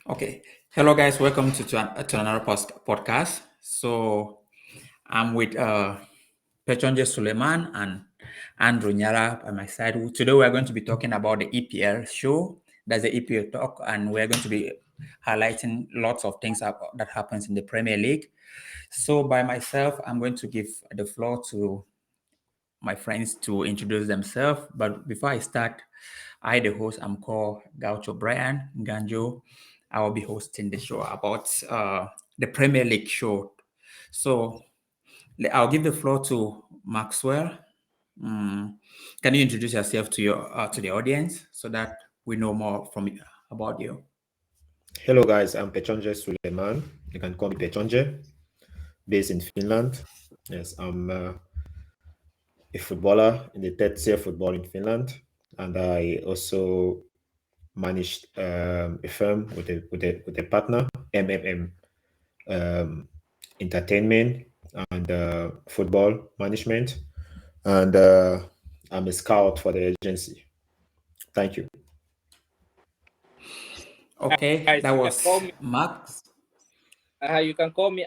Okay. Hello, guys. Welcome to another podcast. So I'm with Pechonje Suleiman and Andrew Nyara by my side. Today we are going to be talking about the EPL show. That's the EPL talk, and we're going to be highlighting lots of things that happens in the Premier League. So by myself, I'm going to give the floor to my friends to introduce themselves. But before I start, the host, I'm called Gaucho Brian Ganjo. I will be hosting the show about the Premier League show. So I'll give the floor to Maxwell. Can you introduce yourself to the audience so that we know more about you? Hello guys, I'm Pechonje Suleiman. You can call me Pechonje, based in Finland. Yes, I'm a footballer in the third tier football in Finland, and I also managed a firm with a partner, MMM Entertainment and Football Management, and I'm a scout for the agency. Thank you. Okay, Guys, that you can call was me. Max. You can call me.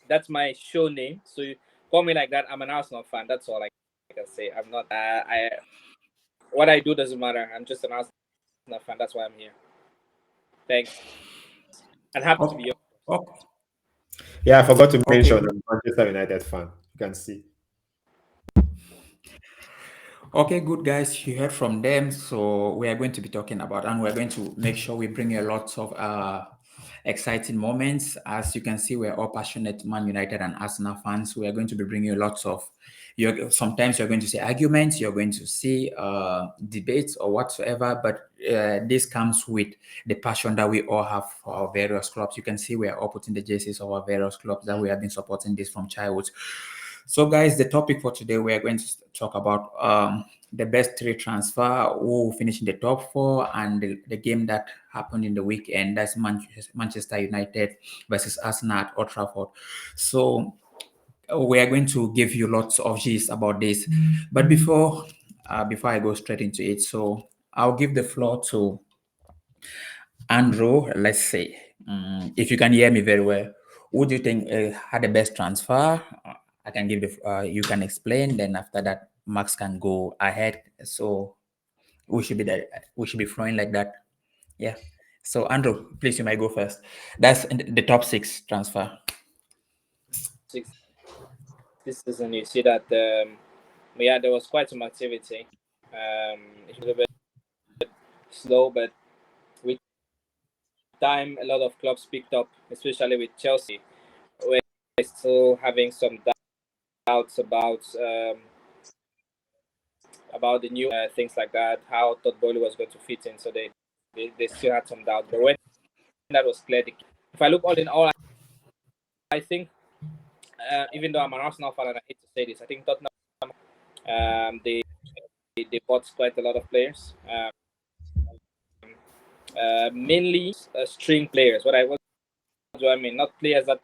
That's my show name. So you call me like that. I'm an Arsenal fan. That's all I can say. I'm not. I What I do doesn't matter. I'm just an Arsenal fan. That's why I'm here. Thanks, and happy to be Okay, here. okay, Yeah, I forgot to okay, mention good. I'm a Manchester United fan. You can see. Okay, good guys. You heard from them. So we are going to be talking about, and we're going to make sure we bring you lots of exciting moments. As you can see, we're all passionate Man United and Arsenal fans. We are going to be bringing you lots of. Sometimes you're going to see arguments, you're going to see debates or whatsoever. But this comes with the passion that we all have for our various clubs. You can see we are all putting the jerseys of our various clubs that we have been supporting this from childhood. So, guys, the topic for today, we are going to talk about the best three transfer, who finished in the top four, and the game that happened in the weekend. That's Manchester United versus Arsenal at Old Trafford. So, we are going to give you lots of gist about this. But before I go straight into it, so I'll give the floor to Andrew. Let's say, if you can hear me very well, who do you think had the best transfer? I can give you can explain. Then after that, Max can go ahead. So we should be flowing like that. Yeah. So Andrew, please, you might go first. That's the top six transfer. Six this season, you see that. Yeah, there was quite some activity. It's a little bit slow, but with time, a lot of clubs picked up, especially with Chelsea. We're still having some doubts about the new things like that, how Todd Bowley was going to fit in. So they still had some doubt. But when that was clear, if I look all in all, I think, even though I'm an Arsenal fan and I hate to say this, I think Tottenham, they bought quite a lot of players, mainly string players. What do I mean? Not players that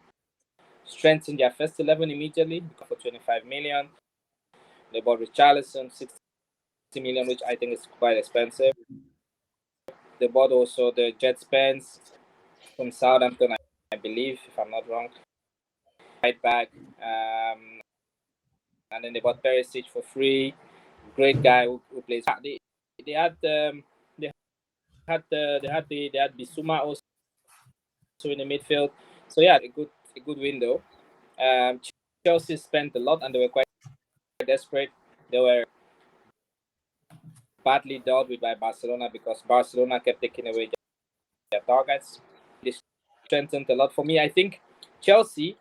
strengthen their first 11 immediately for 25 million. They bought Richarlison, 60 million, which I think is quite expensive. They bought also the Jet Spence from Southampton, I believe, if I'm not wrong. Right back. And then they bought Perisic for free. Great guy who plays. They had they had Bissouma also in the midfield. So yeah, a good window. Chelsea spent a lot and they were quite desperate. They were badly dealt with by Barcelona because Barcelona kept taking away their targets. They strengthened a lot. For me, I think Chelsea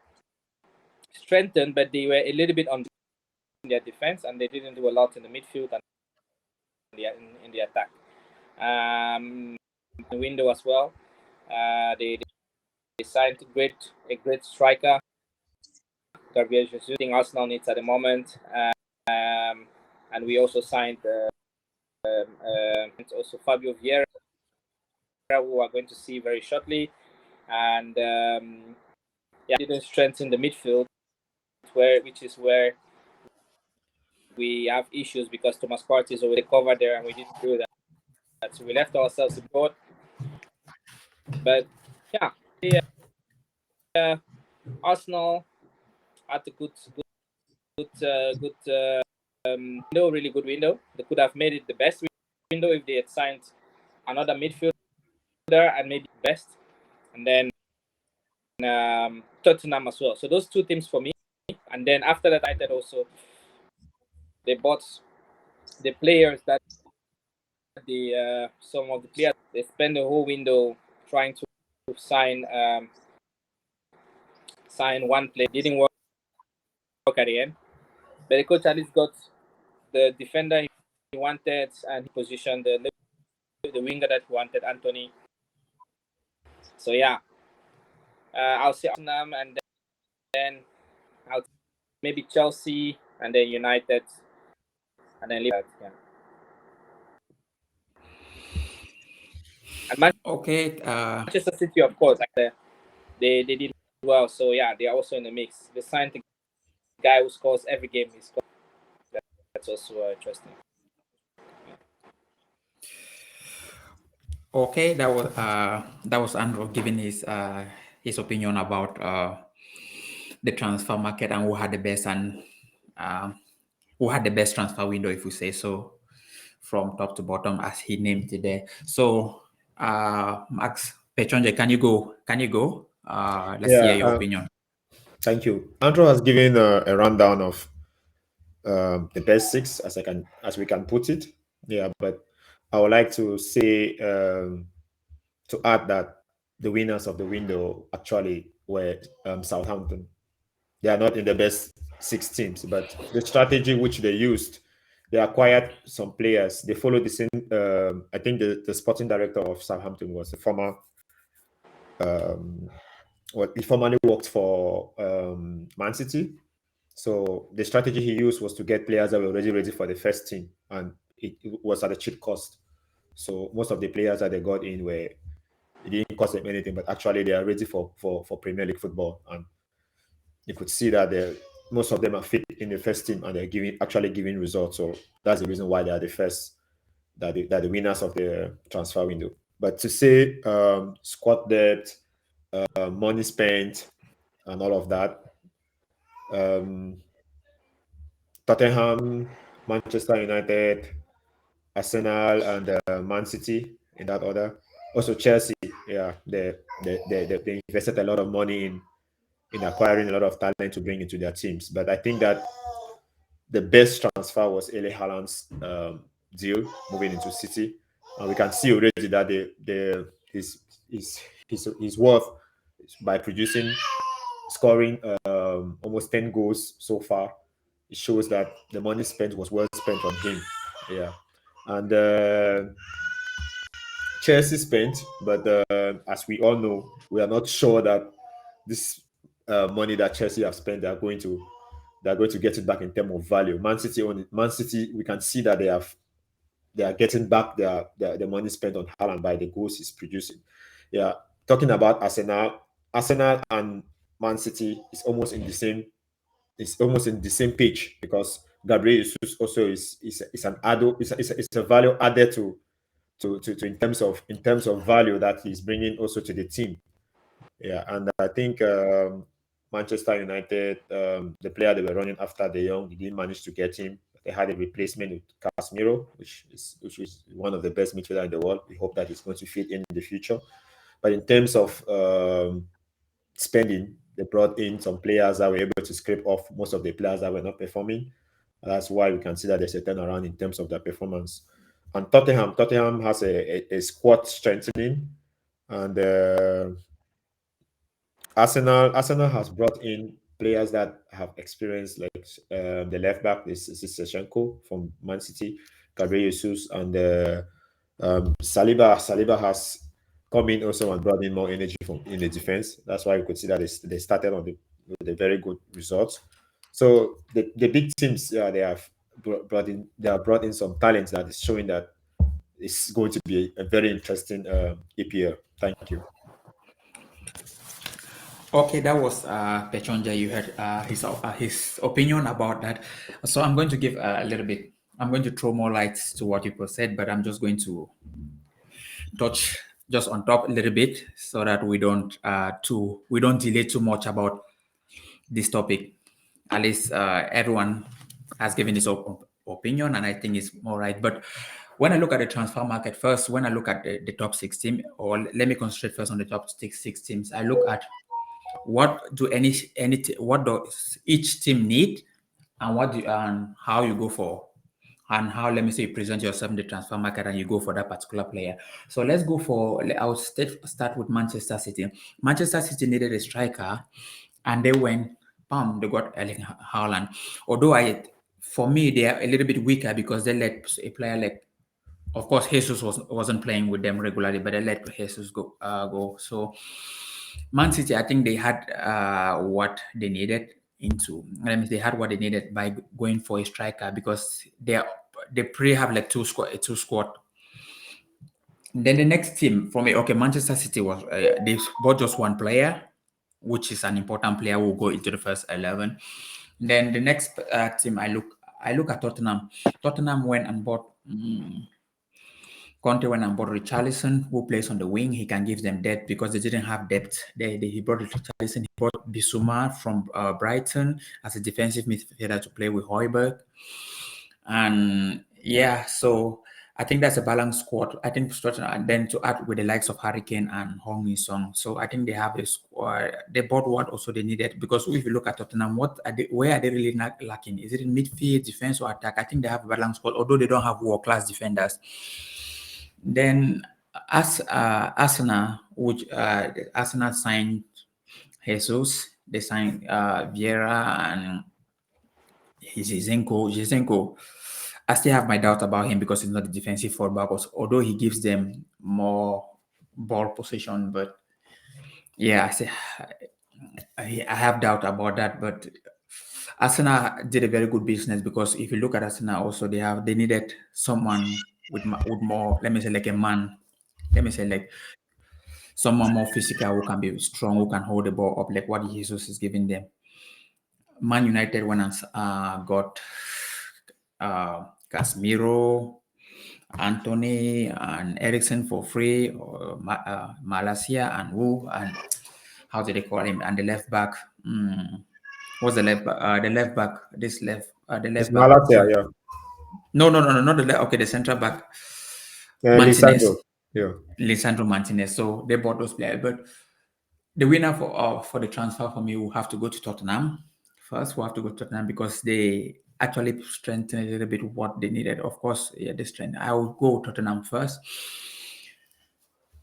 strengthened, but they were a little bit on their defense and they didn't do a lot in the midfield and in the attack. The window as well. They signed a great striker, Gabriel Jesus. I think Arsenal needs at the moment. And we also signed also Fabio Vieira, who are going to see very shortly. And didn't strengthen the midfield, which is where we have issues because Thomas Partey is already covered there, and we didn't do that. So we left ourselves a board. But yeah, Arsenal had a window, really good window. They could have made it the best window if they had signed another midfielder and maybe best, and then Tottenham as well. So those two teams for me. And then after that, I did also they bought the players that some of the players they spent the whole window trying to sign one player. Didn't work at the end, but the coach at least got the defender he wanted and he positioned the winger that he wanted, Anthony. So yeah, I'll say Arsenal and then I'll maybe Chelsea and then United and then Liverpool. Yeah. And Okay. Manchester City, of course, they did well. So yeah, they are also in the mix. They signed the guy who scores every game he scores. That's also interesting. Okay, that was Andrew giving his opinion about the transfer market and who had the best transfer window, if we say so, from top to bottom, as he named it there. So, Max Pechonje, can you go? Let's hear your opinion. Thank you. Andrew has given a rundown of the best six, as we can put it. Yeah, but I would like to say to add that the winners of the window actually were Southampton. They are not in the best six teams, but the strategy which they used, they acquired some players. They followed the same. I think the sporting director of Southampton was a former. He formerly worked for Man City. So the strategy he used was to get players that were already ready for the first team, and it was at a cheap cost. So most of the players that they got in were it didn't cost them anything, but actually they are ready for Premier League football, and you could see that most of them are fit in the first team and they're giving results. So that's the reason why they are the first, that the winners of the transfer window. But to say squad depth, money spent, and all of that, Tottenham, Manchester United, Arsenal, and Man City in that order. Also Chelsea, yeah, they invested a lot of money in acquiring a lot of talent to bring into their teams. But I think that the best transfer was Erling Haaland's deal moving into City, and we can see already that his worth by scoring almost 10 goals so far. It shows that the money spent was well spent on him. Yeah, and Chelsea spent, but as we all know, we are not sure that this money that Chelsea have spent, they're going to get it back in terms of value. Man City, we can see that they are getting back their money spent on Haaland by the goals he's producing. Yeah, talking about Arsenal and Man City is almost in the same. It's almost in the same page because Gabriel Jesus also is an add it's a value added to in terms of value that he's bringing also to the team. Yeah, and I think Manchester United, the player they were running after De Jong, they didn't manage to get him. They had a replacement with Casemiro, which is one of the best midfielders in the world. We hope that he's going to fit in the future. But in terms of spending, they brought in some players that were able to scrape off most of the players that were not performing. That's why we can see that there's a turnaround in terms of their performance. And Tottenham has a squad strengthening, and Arsenal has brought in players that have experience, like the left back is Seshenko from Man City, Gabriel Jesus, and Saliba. Saliba has come in also and brought in more energy in the defense. That's why we could see that they started with a very good results. So the big teams, yeah, they have brought in some talents that is showing that it's going to be a very interesting EPL. Thank you. Okay, that was Pechonja. You heard his opinion about that. So I'm going to give a little bit. I'm going to throw more lights to what you said, but I'm just going to touch just on top a little bit so that we don't delay too much about this topic. At least everyone has given his opinion, and I think it's more right. But when I look at the transfer market first, when I look at the top 16, or let me concentrate first on the top six teams, I look at what does each team need, and and how you go for, and how, let me say, you present yourself in the transfer market and you go for that particular player. So let's go for, I'll start with Manchester City. Manchester City needed a striker, and they went, bam, they got Erling Haaland. Although for me, they are a little bit weaker because they let a player like, of course, Jesus wasn't playing with them regularly, but they let Jesus go. So Man City, I think they had what they needed into. I mean, they had what they needed by going for a striker, because they pretty have like two squad. Then the next team for me, okay, Manchester City was they bought just one player, which is an important player who will go into the first 11. Then the next team, I look at Tottenham. Tottenham went and bought. Conte went and bought Richarlison, who plays on the wing. He can give them depth because they didn't have depth. He brought Richarlison. He brought Bissouma from Brighton as a defensive midfielder to play with Højbjerg. And yeah, so I think that's a balanced squad. I think and then to add with the likes of Hurricane and Hong Min Song. So I think they have a squad. They bought what also they needed, because if you look at Tottenham, where are they really lacking? Is it in midfield, defense, or attack? I think they have a balanced squad, although they don't have world-class defenders. Then Arsenal, which Arsenal signed Jesus, they signed Vieira and Zizenko. I still have my doubt about him because he's not a defensive fullback, although he gives them more ball position. But yeah, I have doubt about that. But Arsenal did a very good business, because if you look at Arsenal, also they needed someone with more, let me say, like a man. Let me say, like someone more physical, who can be strong, who can hold the ball up, like what Jesus is giving them. Man United went and got Casemiro, Anthony, and Ericsson for free, or Malasia and Wu, and how do they call him? And the left back. What's the left? The left back. The It's left back. Malasia, So yeah. no, not the left. Okay, the central back. Martinez, Lisandro, yeah. Lisandro Martinez. So they bought those players, but the winner for the transfer for me will have to go to Tottenham. First, we'll have to go to Tottenham because they actually strengthened a little bit what they needed. Of course, yeah, the strength. I will go Tottenham first.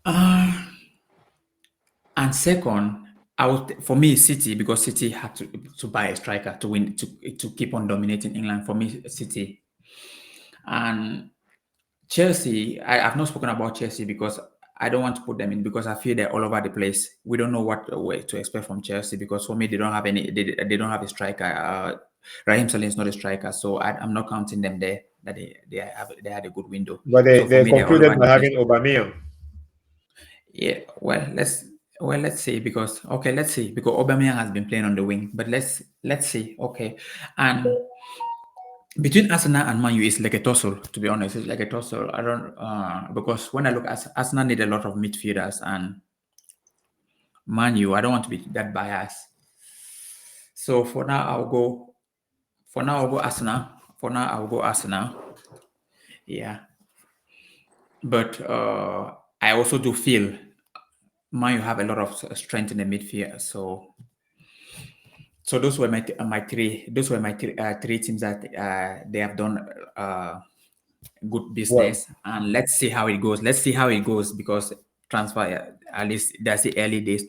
And second, for me, City, because City had to buy a striker to win, to keep on dominating England. For me, City. And Chelsea, I've not spoken about Chelsea because I don't want to put them in, because I feel they're all over the place. We don't know what way to expect from Chelsea, because for me, they don't have they don't have a striker. Raheem Sterling is not a striker, so I'm not counting them there. That they had a good window. But So for they me, they're all over concluded the by place. having Aubameyang. Yeah, let's see, because let's see, because Aubameyang has been playing on the wing, but let's see. Okay, and between Arsenal and Man U, it's like a tussle. To be honest, it's like a tussle. I don't because when I look at Arsenal, need a lot of midfielders, and Man U, I don't want to be that biased. So for now, I'll go. For now, I'll go Arsenal. For now, I'll go Arsenal. Yeah, but I also do feel Man U have a lot of strength in the midfield. So those were my three. Those were my three teams that they have done good Well, business, and let's see how it goes. Let's see how it goes, because transfer, at least that's the early days.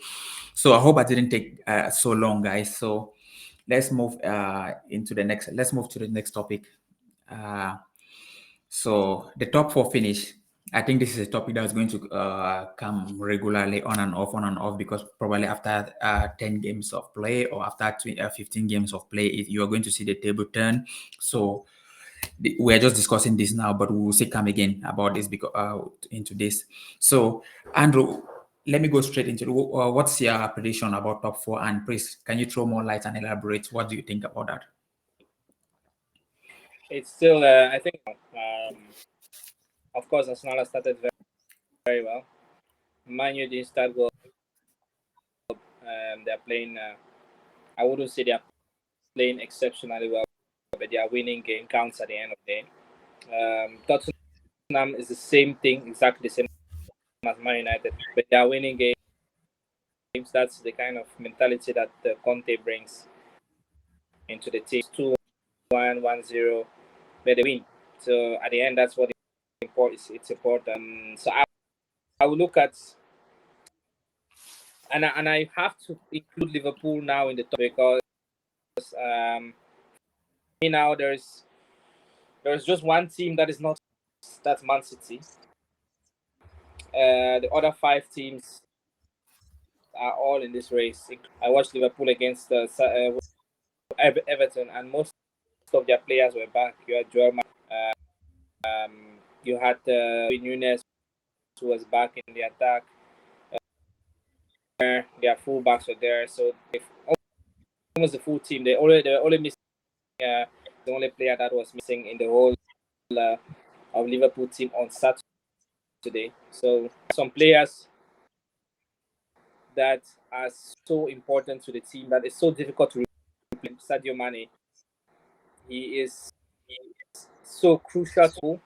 So I hope I didn't take so long, guys. So let's move into the next. Let's move to the next topic. So the top four finish. I think this is a topic that's going to come regularly on and off, because probably after 10 games of play, or after 15 games of play, you are going to see the table turn. So we're just discussing this now, but we will still come again about this, because into this. So Andrew, let me go straight into what's your prediction about top four, and please, can you throw more light and elaborate? What do you think about that? It's still, I think, of course, Arsenal has started very, very well. Man U didn't start well. They're playing. I wouldn't say they're playing exceptionally well, but they are winning game counts at the end of the day. Tottenham is the same thing, exactly the same as Man United, but they are winning games. That's the kind of mentality that Conte brings into the team. 2-1, 1-0, but they win. So at the end, that's what it's important. So I will look at, and I have to include Liverpool now in the top because now there's just one team that is not, that's Man City. The other 5 teams are all in this race. I watched Liverpool against Everton, and most of their players were back. You had you had Nunes, who was back in the attack. Their fullbacks were there, so almost the full team. They were only missing the only player that was missing in the whole of Liverpool team on Saturday. So some players that are so important to the team that it's so difficult to replace. Sadio Mane, he is so crucial to.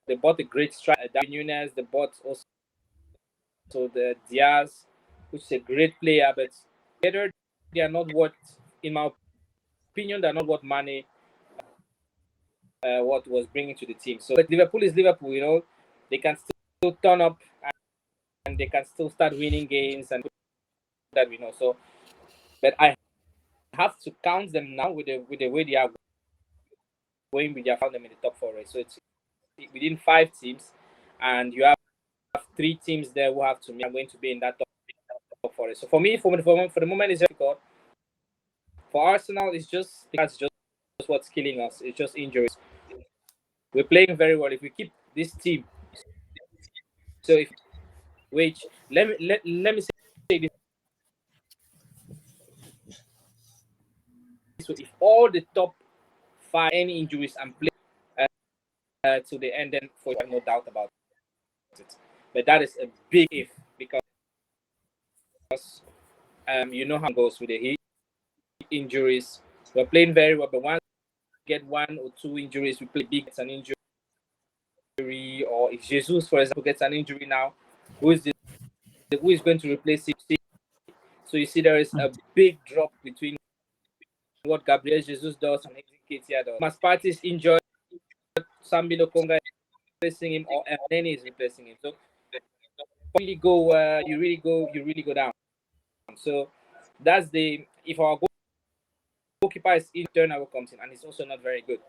They bought a great striker, Darwin Nunes. They bought also the Diaz, which is a great player, but together they are not what, in my opinion, they're not what Mane what was bringing to the team. So, but Liverpool is Liverpool, you know, they can still turn up and they can still start winning games and that we know. So, but I have to count them now with the way they are going. We have found them in the top 4 race. So it's within 5 teams, and you have 3 teams there who have to me. I'm going to be in that top 4 race. So for me, for the moment, it's difficult. For Arsenal, that's just what's killing us. It's just injuries. We're playing very well. If we keep this team, so if which let me say this. So if all the top 5 any injuries and play to the end, then for no doubt about it. But that is a big if, because you know how it goes with the injuries. We're playing very well, but once we get 1 or 2 injuries, we play big. It's an injury, or if Jesus, for example, gets an injury now, who is going to replace him? So you see, there is a big drop between what Gabriel Jesus does and Ketia does. Maspati is injured, Sambi Lokonga is replacing him, or Elneny is replacing him. So you really go down. So that's if our goalkeeper is in, turnover comes in, and it's also not very good.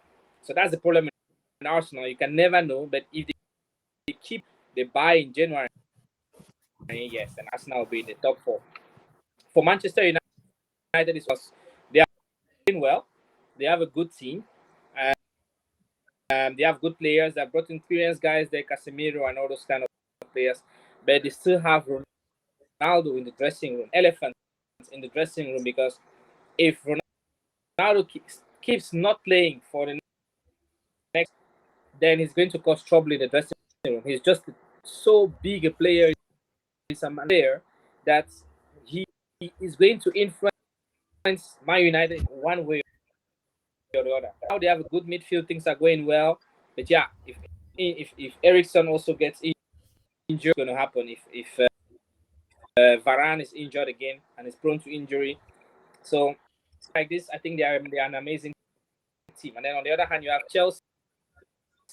So that's the problem in Arsenal. You can never know, but if they keep the buy in January, yes, and Arsenal will be in the top 4. For Manchester United, they are doing well. They have a good team. They have good players. They've brought experienced guys like Casemiro and all those kind of players, but they still have Ronaldo in the dressing room, elephants in the dressing room, because if Ronaldo keeps not playing for the next, then he's going to cause trouble in the dressing room. He's just so big a player. He's a player that he is going to influence Man United one way or the other. Now they have a good midfield, things are going well. But yeah, if Ericsson also gets injured, going to happen. If Varane is injured again and is prone to injury, so like this, I think they are an amazing team. And then on the other hand, you have Chelsea.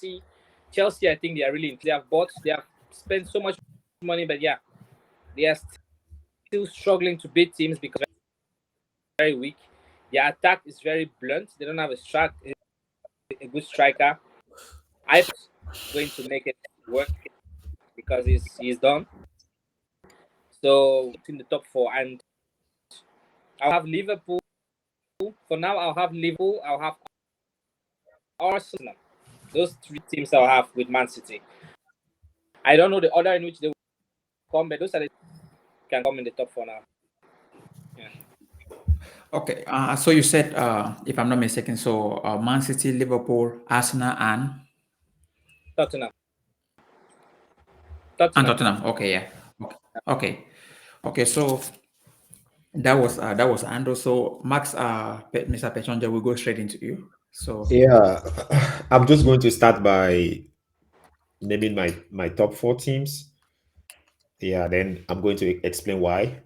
I think they are really. They have spent so much money, but yeah, they are still struggling to beat teams because they're very weak. Their attack is very blunt. They don't have a good striker. I'm going to make it work because he's done. So in the top 4, and I'll have Liverpool. For now, I'll have Liverpool. I'll have Arsenal. Those 3 teams I'll have with Man City. I don't know the order in which they will come, but those are the can come in the top 4 now. Yeah. Okay. So you said, if I'm not mistaken, so Man City, Liverpool, Arsenal, and Tottenham. Tottenham. Okay, yeah. Okay. Okay. Okay. So that was Ando. So Max, Mr. Pechonja, will go straight into you. So Yeah, I'm just going to start by naming my top four teams. Yeah, then I'm going to explain why.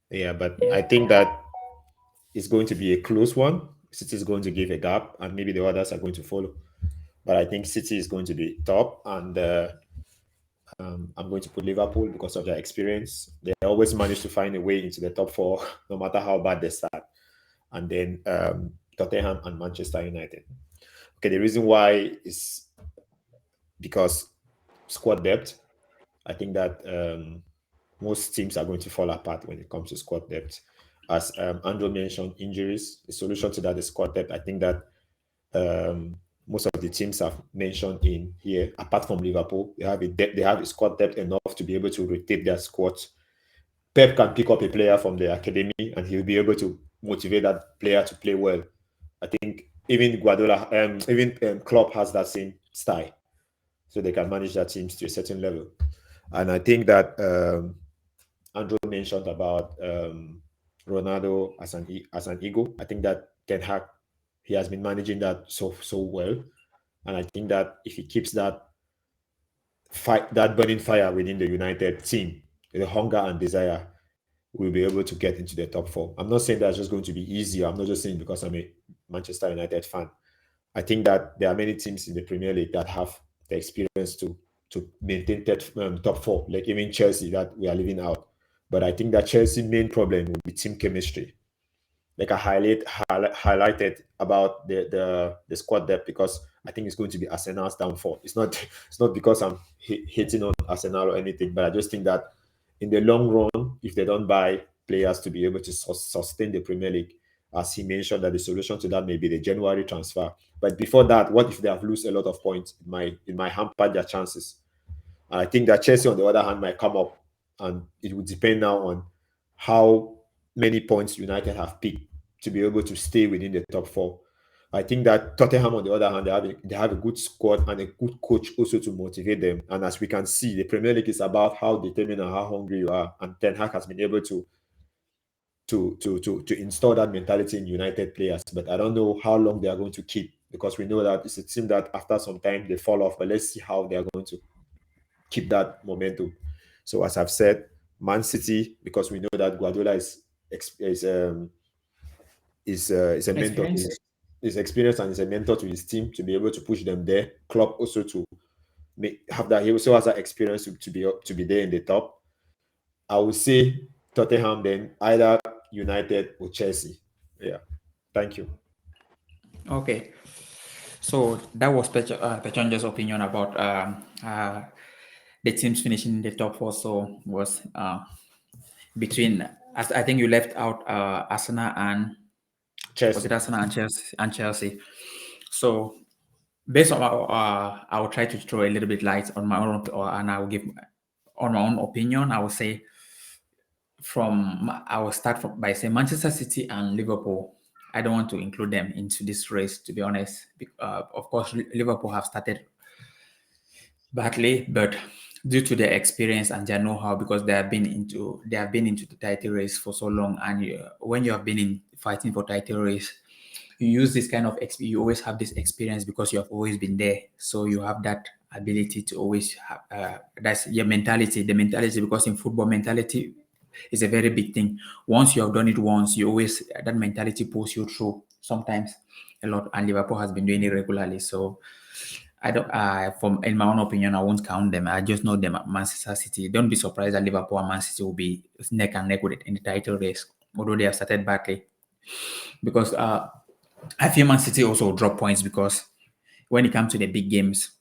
Yeah, but I think that it's going to be a close one. City is going to give a gap, and maybe the others are going to follow. But I think City is going to be top, and I'm going to put Liverpool because of their experience. They always manage to find a way into the top four, no matter how bad they start. And then Tottenham and Manchester United. Okay, the reason why is because squad depth. I think that most teams are going to fall apart when it comes to squad depth. As Andrew mentioned, injuries. The solution to that is squad depth. I think that most of the teams have mentioned in here, apart from Liverpool, they have a squad depth enough to be able to rotate their squad. Pep can pick up a player from the academy and he'll be able to motivate that player to play well. I think even Guardiola, even Klopp has that same style, so they can manage their teams to a certain level. And I think that Andrew mentioned about Ronaldo as an ego. I think that Ten Hag, he has been managing that so well, and I think that if he keeps that fight, that burning fire within the United team, the hunger and desire, we'll be able to get into the top four. I'm not saying that's just going to be easy. I'm not just saying because I'm a Manchester United fan. I think that there are many teams in the Premier League that have the experience to maintain top four, like even Chelsea that we are leaving out. But I think that Chelsea's main problem will be team chemistry. Like I highlighted about the squad depth because I think it's going to be Arsenal's downfall. It's not because I'm hating on Arsenal or anything, but I just think that in the long run, if they don't buy players to be able to sustain the Premier League, as he mentioned, that the solution to that may be the January transfer. But before that, what if they have lose a lot of points? It might hamper their chances. And I think that Chelsea, on the other hand, might come up, and it would depend now on how many points United have picked to be able to stay within the top four. I think that Tottenham, on the other hand, they have a good squad and a good coach also to motivate them. And as we can see, the Premier League is about how determined and how hungry you are. And Ten Hag has been able to install that mentality in United players. But I don't know how long they are going to keep because we know that it's a team that after some time they fall off. But let's see how they are going to keep that momentum. So as I've said, Man City, because we know that Guardiola is a mentor to experience. his experience and is a mentor to his team to be able to push them there. Klopp also to have that. He also has that experience to be there in the top. I would say Tottenham, then either United or Chelsea. Yeah. Thank you. Okay. So that was Pechonja's opinion about the teams finishing in the top four. So was between, as I think you left out Arsenal and was it Chelsea. Arsenal and Chelsea. So based on I will try to throw a little bit light on my own, and I will give on my own opinion. I will say I will start by saying Manchester City and Liverpool. I don't want to include them into this race, to be honest. Of course, Liverpool have started badly, but due to their experience and their know-how, because they have been into the title race for so long, and when you have been in fighting for title race, you use this kind of you always have this experience because you have always been there, so you have that ability to always have that's your mentality, the mentality, because in football mentality is a very big thing. Once you have done it once, you always that mentality pulls you through sometimes a lot, and Liverpool has been doing it regularly. So I don't. From in my own opinion, I won't count them. I just know them at Manchester City. Don't be surprised that Liverpool and Man City will be neck and neck with it in the title race, although they have started badly. Because I feel Man City also drop points because when it comes to the big games,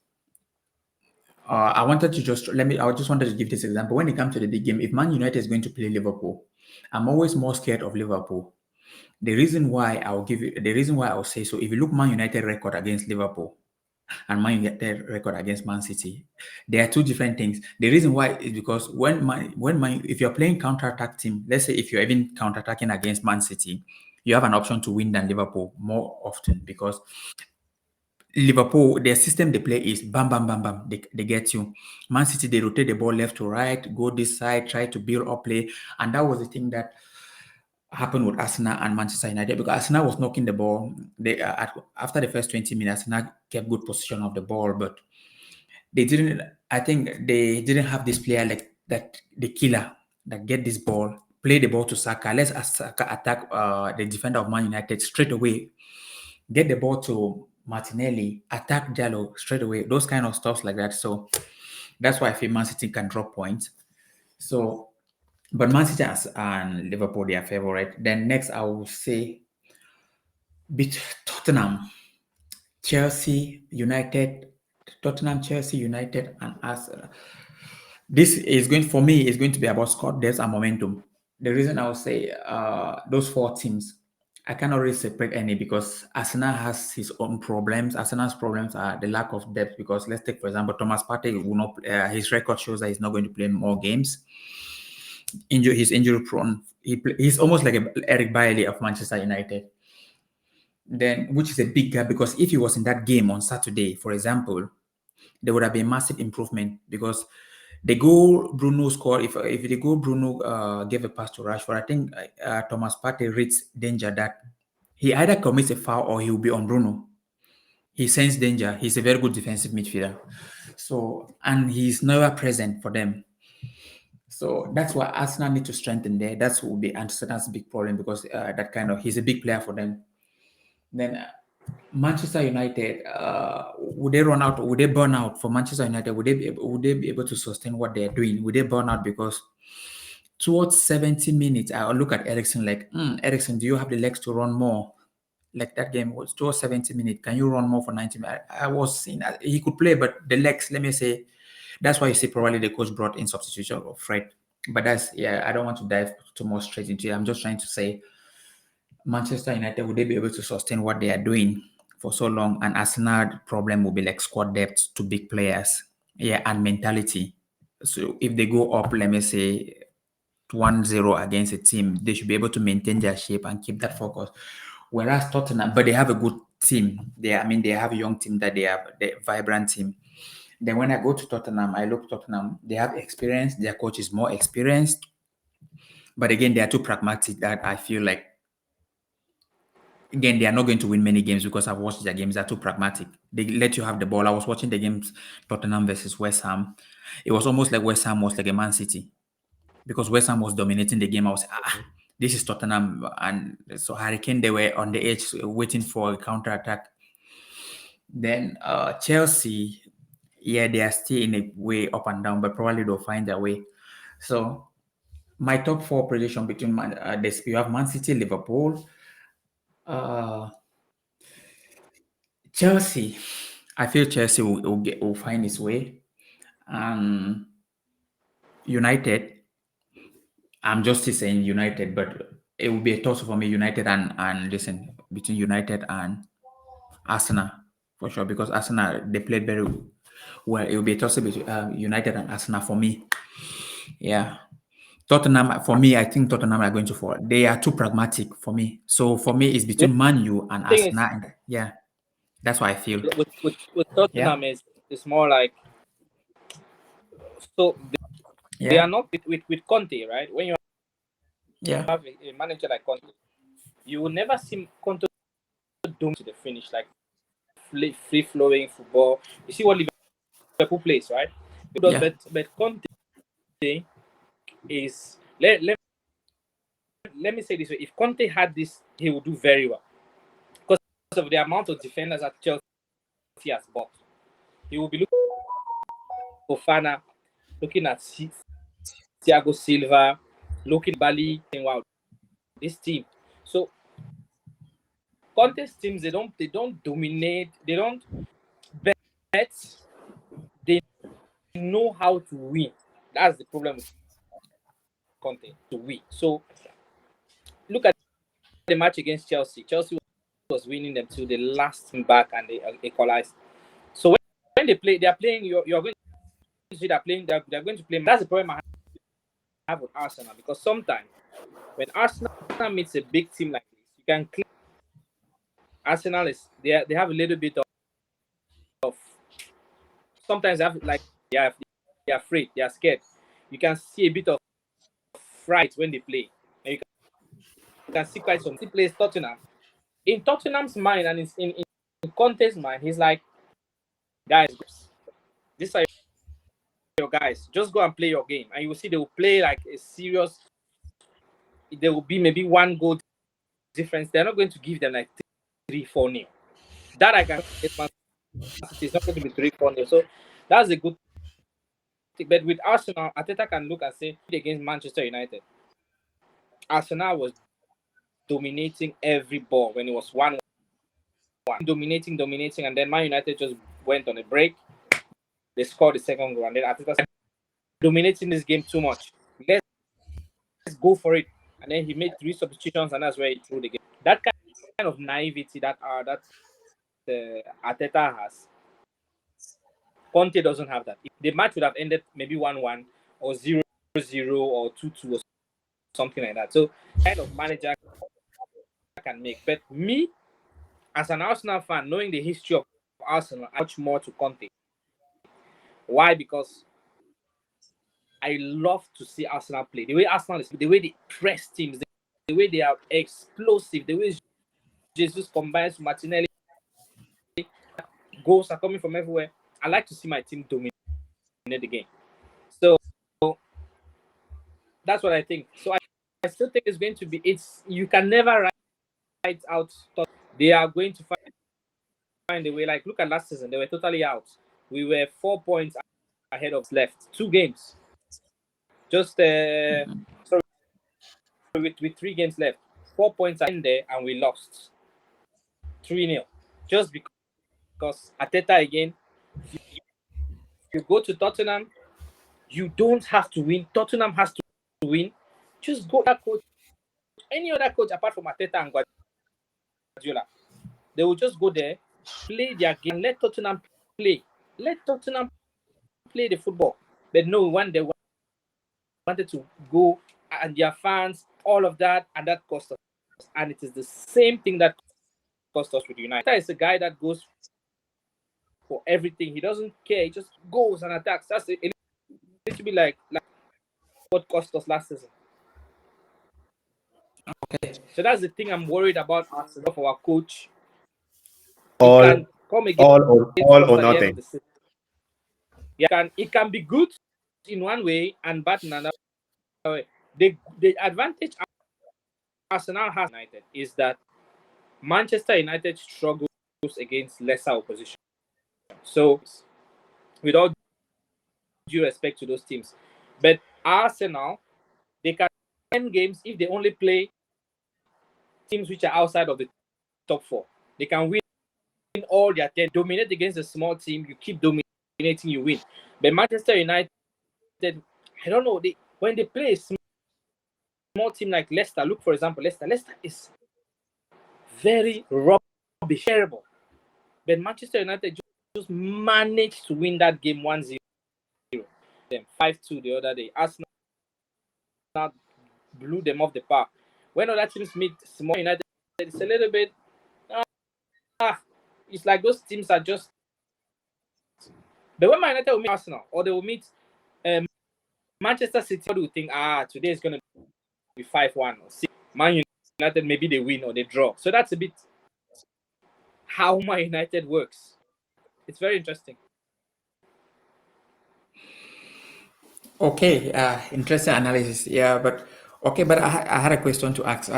I wanted to just let me. I just wanted to give this example. When it comes to the big game, if Man United is going to play Liverpool, I'm always more scared of Liverpool. The reason why I'll say so. If you look Man United record against Liverpool and Man United record against Man City, they are two different things. The reason why is because if you're playing counter attack team, let's say if you're even counter attacking against Man City, you have an option to win than Liverpool more often because Liverpool, their system they play is bam, bam, bam, bam. They get you. Man City, they rotate the ball left to right, go this side, try to build up play. And that was the thing that happened with Arsenal and Manchester United because Arsenal was knocking the ball. After the first 20 minutes, Arsenal kept good position of the ball, but they didn't. I think they didn't have this player like that, the killer that get this ball, play the ball to Saka. Let's Saka attack the defender of Man United straight away. Get the ball to Martinelli, attack Jallo straight away. Those kind of stuffs like that. So that's why I feel Man City can drop points. So, but Man City and Liverpool they are favorite. Then next I will say beat Tottenham, Chelsea, United, Tottenham, Chelsea, United, and Arsenal. This is going for me is going to be about squad depth and momentum. The reason I will say those four teams, I cannot really separate any because Arsenal has his own problems. Arsenal's problems are the lack of depth because let's take for example Thomas Partey will not his record shows that he's not going to play more games. He's injury prone. He's almost like a Eric Bailey of Manchester United. Then which is a big gap because if he was in that game on Saturday, for example, there would have been massive improvement because the goal Bruno scored, if the goal Bruno gave a pass to Rashford, I think Thomas Partey reads danger that he either commits a foul or he will be on Bruno. He sensed danger. He's a very good defensive midfielder. So, and he's never present for them. So that's why Arsenal need to strengthen there. That will be Arsenal's big problem because that kind of, he's a big player for them. Then Manchester United, would they run out? Would they burn out for Manchester United? Would they be able to sustain what they're doing? Would they burn out because towards 70 minutes, I look at Ericsson like, Ericsson, do you have the legs to run more? Like that game was towards 70 minutes. Can you run more for 90 minutes? I was seeing that he could play, but the legs, let me say, that's why you see probably the coach brought in substitution of Fred. But that's, yeah, I don't want to dive too much straight into it. I'm just trying to say Manchester United, would they be able to sustain what they are doing for so long? And Arsenal problem will be like squad depth to big players, yeah, and mentality. So if they go up, let me say 1-0 against a team, they should be able to maintain their shape and keep that focus. Whereas Tottenham, but they have a good team. They have a young team that they have the vibrant team. Then when I go to Tottenham, I look Tottenham, they have experience, their coach is more experienced. But again, they are too pragmatic that I feel like again, they are not going to win many games because I've watched their games. They're too pragmatic. They let you have the ball. I was watching the games, Tottenham versus West Ham. It was almost like West Ham was like a Man City because West Ham was dominating the game. I was this is Tottenham. And so Hurricane, they were on the edge waiting for a counter-attack. Then Chelsea, yeah, they are still in a way up and down, but probably they'll find their way. So my top four prediction between this, you have Man City, Liverpool, Chelsea. I feel Chelsea will find its way. United. I'm just saying United, but it will be a toss for me. United and listen between United and Arsenal for sure because Arsenal they played very well. It will be a toss between United and Arsenal for me. Yeah. Tottenham, for me, I think Tottenham are going to fall. They are too pragmatic for me. So for me, it's between Man U and thing is, Arsenal. Yeah, that's what I feel. with Tottenham it's more like so they are not with Conte, right? When you have a manager like Conte, you will never see Conte doom to the finish like free flowing football. You see what Liverpool plays, right? But Conte is let me say this way: if Conte had this, he would do very well because of the amount of defenders that Chelsea has bought. He will be looking at Fofana, looking at Thiago Silva, looking at Bali, saying, "Wow, this team." So Conte's teams they don't dominate, they don't bet, they know how to win. That's the problem with Conte, to win. So look at the match against Chelsea. Chelsea was winning them to the last back and they equalized. So when they are playing, you're going to see they're playing, they're going to play. That's the problem I have with Arsenal because sometimes when Arsenal meets a big team like this, you can claim Arsenal is they have a little bit sometimes they have like they're afraid, they're scared. You can see a bit of fright when they play. And you can see quite some. He plays Tottenham. In Tottenham's mind and in Conte's mind, he's like, guys, these are your guys. Just go and play your game, and you will see they will play like a serious. There will be maybe one goal difference. They're not going to give them like 3-4-0. That I can. It's not going to be 3-4-0. So that's a good thing. But with Arsenal, Arteta can look and say against Manchester United, Arsenal was dominating every ball when it was 1-1. Dominating, and then Man United just went on a break. They scored the second goal, and then Arteta said, dominating this game too much. Let's go for it. And then he made 3 substitutions, and that's where he threw the game. That kind of naivety that Arteta has, Conte doesn't have that. The match would have ended maybe 1-1 or 0-0 or 2-2 or something like that. So kind of manager can make. But me, as an Arsenal fan, knowing the history of Arsenal, I much more to Conte. Why? Because I love to see Arsenal play. The way Arsenal is, the way they press teams, the way they are explosive, the way Jesus combines Martinelli, goals are coming from everywhere. I like to see my team dominate the game. So that's what I think. So I still think it's going to be. You can never write out. They are going to find a way. Like look at last season, they were totally out. We were 4 points ahead of left. 2 games. Just sorry, with 3 games left, 4 points in there, and we lost 3-0. Just because Arteta again. If you go to Tottenham, you don't have to win. Tottenham has to win. Just go that coach. Any other coach apart from Arteta and Guardiola, they will just go there, play their game, and let Tottenham play. Let Tottenham play the football. But no one they wanted to go and their fans, all of that, and that cost us. And it is the same thing that cost us with United. It's a guy that goes for everything. He doesn't care. He just goes and attacks. That's a little bit like what cost us last season. Okay. So that's the thing I'm worried about Arsenal for our coach. All, he can come again all or nothing. Yeah, it can be good in one way and bad in another way. The advantage Arsenal has United is that Manchester United struggles against lesser opposition. So, with all due respect to those teams, but Arsenal, they can win games if they only play teams which are outside of the top 4. They can win all their 10, dominate against a small team. You keep dominating, you win. But Manchester United, I don't know, when they play a small team like Leicester, look for example, Leicester is very rubbish, terrible. But Manchester United just managed to win that game 1-0. Them 5-2 the other day. Arsenal blew them off the park. When other teams meet small United, it's a little bit. It's like those teams are just. But when Man United will meet Arsenal or they will meet Manchester City, what do you think? Today is going to be 5-1 or 6. Man United, maybe they win or they draw. So that's a bit how Man United works. It's very interesting. Okay, interesting analysis. Yeah, but okay, but I had a question to ask.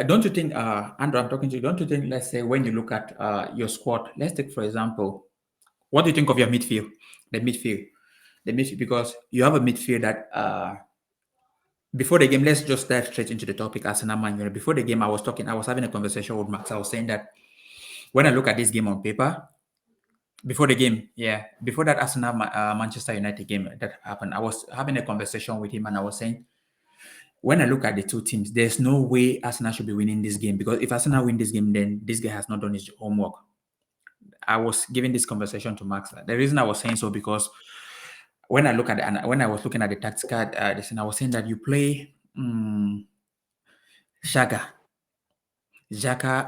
Don't you think, Andrew, I'm talking to you. Don't you think, let's say, when you look at your squad, let's take for example, what do you think of your midfield? The midfield, because you have a midfield that before the game, let's just dive straight into the topic. Arsenal Man United. Before the game, I was having a conversation with Max. I was saying that when I look at this game on paper, before the game, before that Arsenal Manchester United game that happened, I was having a conversation with him and I was saying, when I look at the two teams, there's no way Arsenal should be winning this game, because if Arsenal win this game, then this guy has not done his homework. I was giving this conversation to Max. The reason I was saying so, because when I was looking at the tactical, I was saying that you play Xhaka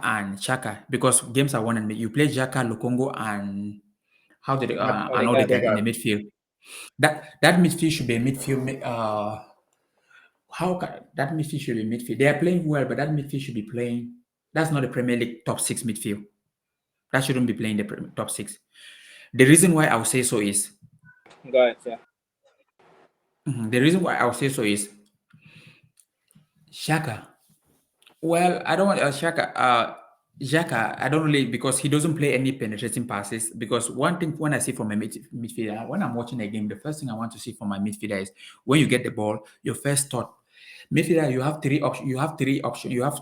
and Chaka, because games are won and you play Xhaka, Lukongo, and How did Odegaard. an Odegaard in the midfield? That midfield should be a midfield. How can that midfield should be midfield? They are playing well, but that midfield should be playing. That's not a Premier League top six midfield. That shouldn't be playing the top six. The reason why I would say so is Go ahead, yeah. the reason why I would say so is Shaka. Well, I don't want Shaka. Xhaka, I don't really because he doesn't play any penetrating passes. Because one thing when I see from a midfielder, when I'm watching a game, the first thing I want to see from my midfielder is when you get the ball, your first thought. Midfielder, you have three options. You have three options. You have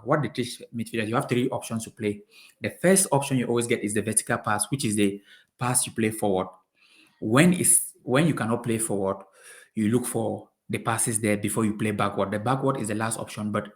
what they teach midfielders. You have three options to play. The first option you always get is the vertical pass, which is the pass you play forward. When you cannot play forward, you look for the passes there before you play backward. The backward is the last option, but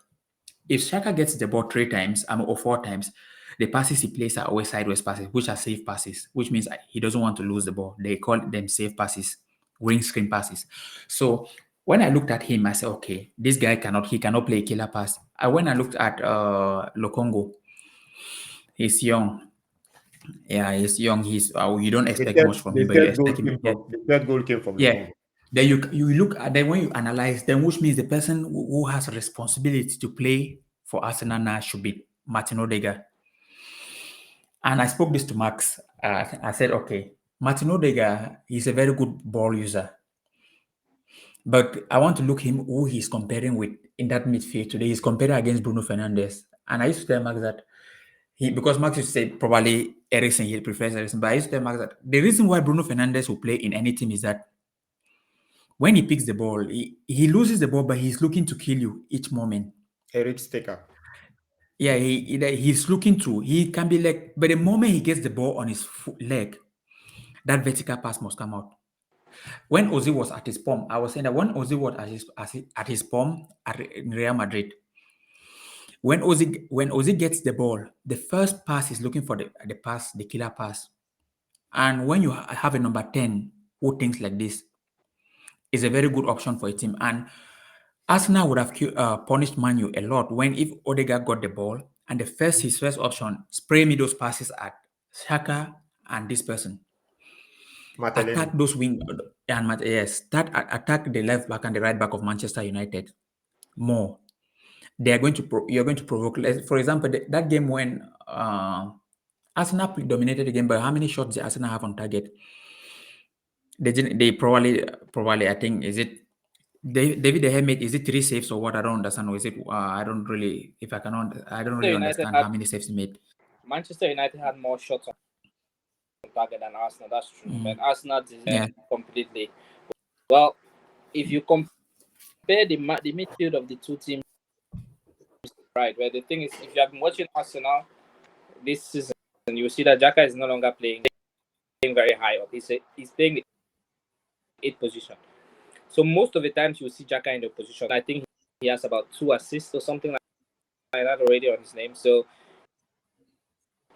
if Shaka gets the ball three times or four times, the passes he plays are always sideways passes, which are safe passes, which means he doesn't want to lose the ball. They call them safe passes, ring screen passes. So when I looked at him, I said, okay, this guy cannot play a killer pass. And when I looked at Lokongo, he's young. Yeah, he's young. You don't expect much from him, but you expect him. Yeah, The third goal came from yeah. Lukongo. Then you look at then when you analyze, then which means the person who has a responsibility to play for Arsenal now should be Martin Odegaard. And I spoke this to Max. I said, okay, Martin Odegaard is a very good ball user, but I want to look him who he's comparing with in that midfield today. He's comparing against Bruno Fernandes, and I used to tell Max that because Max used to say probably Eriksen, he prefers Eriksen, but I used to tell Max that the reason why Bruno Fernandes will play in any team is that when he picks the ball, he loses the ball, but he's looking to kill you each moment. A rich taker. Yeah, he's looking to. He can be like, but the moment he gets the ball on his leg, that vertical pass must come out. When Ozil was at his palm, I was saying that when Ozil was at his palm in Real Madrid, when Ozil gets the ball, the first pass is looking for the killer pass. And when you have a number 10 who thinks like this, is a very good option for a team. And Arsenal would have punished Manu a lot when if Odegaard got the ball and his first option, spray me those passes at Shaka and this person. Martinelli. Attack those wing and yes, attack the left back and the right back of Manchester United more. They are going to you're going to provoke. For example, that game when Arsenal dominated the game, but how many shots did Arsenal have on target? They didn't. They probably I think is it David De Gea made, is it 3 saves or what? I don't understand. Or is it? I don't really. If I cannot, I don't really understand how many saves he made. Manchester United had more shots on target than Arsenal. That's true. But Arsenal did completely. Well, if you compare the midfield of the two teams, right? Where the thing is, if you have been watching Arsenal this season, you see that Xhaka is no longer playing very high up. He's playing the 8th position. So most of the times you see Xhaka in the position. I think he has about 2 assists or something like that already on his name. So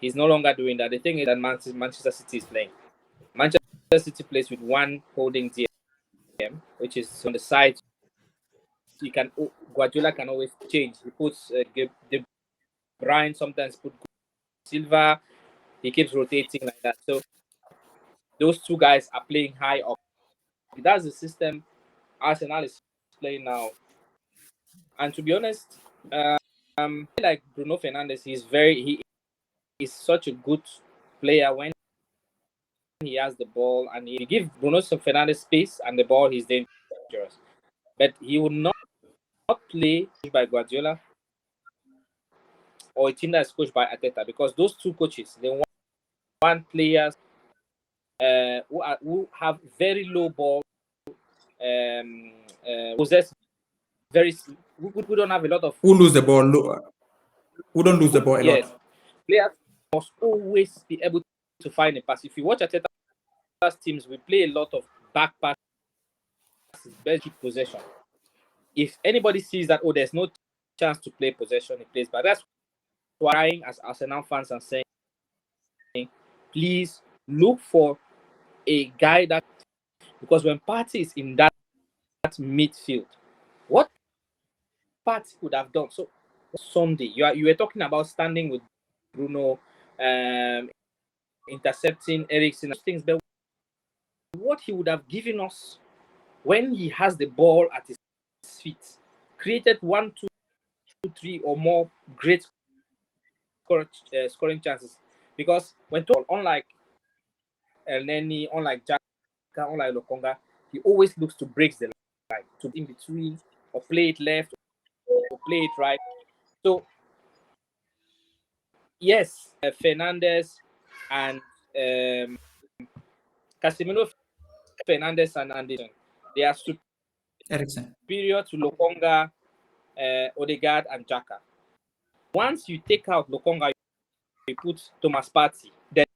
he's no longer doing that. The thing is that Manchester City is playing. Manchester City plays with one holding DM, which is on the side. Guardiola can always change. He puts De Bruyne, sometimes put Silva. He keeps rotating like that. So those two guys are playing high up. That's the system Arsenal is playing now. And to be honest, like Bruno Fernandes, he is such a good player when he has the ball, and he give Bruno Fernandes space and the ball, he's dangerous. But he would not play by Guardiola or a team that's coached by Arteta, because those two coaches, they want players who have very low ball, possess very. We don't have a lot of. Who lose the ball? Who don't lose the ball a Yes, lot? players must always be able to find a pass. If you watch Arteta's teams, we play a lot of back passes, best keep possession. If anybody sees that, there's no chance to play possession, he plays back. That's why, as Arsenal fans, are saying, please look for a guy that, because when Partey is in that midfield, what Partey could have done. So Sunday, you were talking about standing with Bruno intercepting Eriksen things, but what he would have given us when he has the ball at his feet, created 1, 2, 3 or more great scoring chances. Because when unlike El Neni, unlike Jack, unlike Lokonga, he always looks to break the line, to in between, or play it left, or play it right. So yes, Fernandez and Casemiro, Fernandez and Anderson, they are Eriksen. superior to Lokonga, Odegaard, and Xhaka. Once you take out Lokonga, you put Thomas Partey, then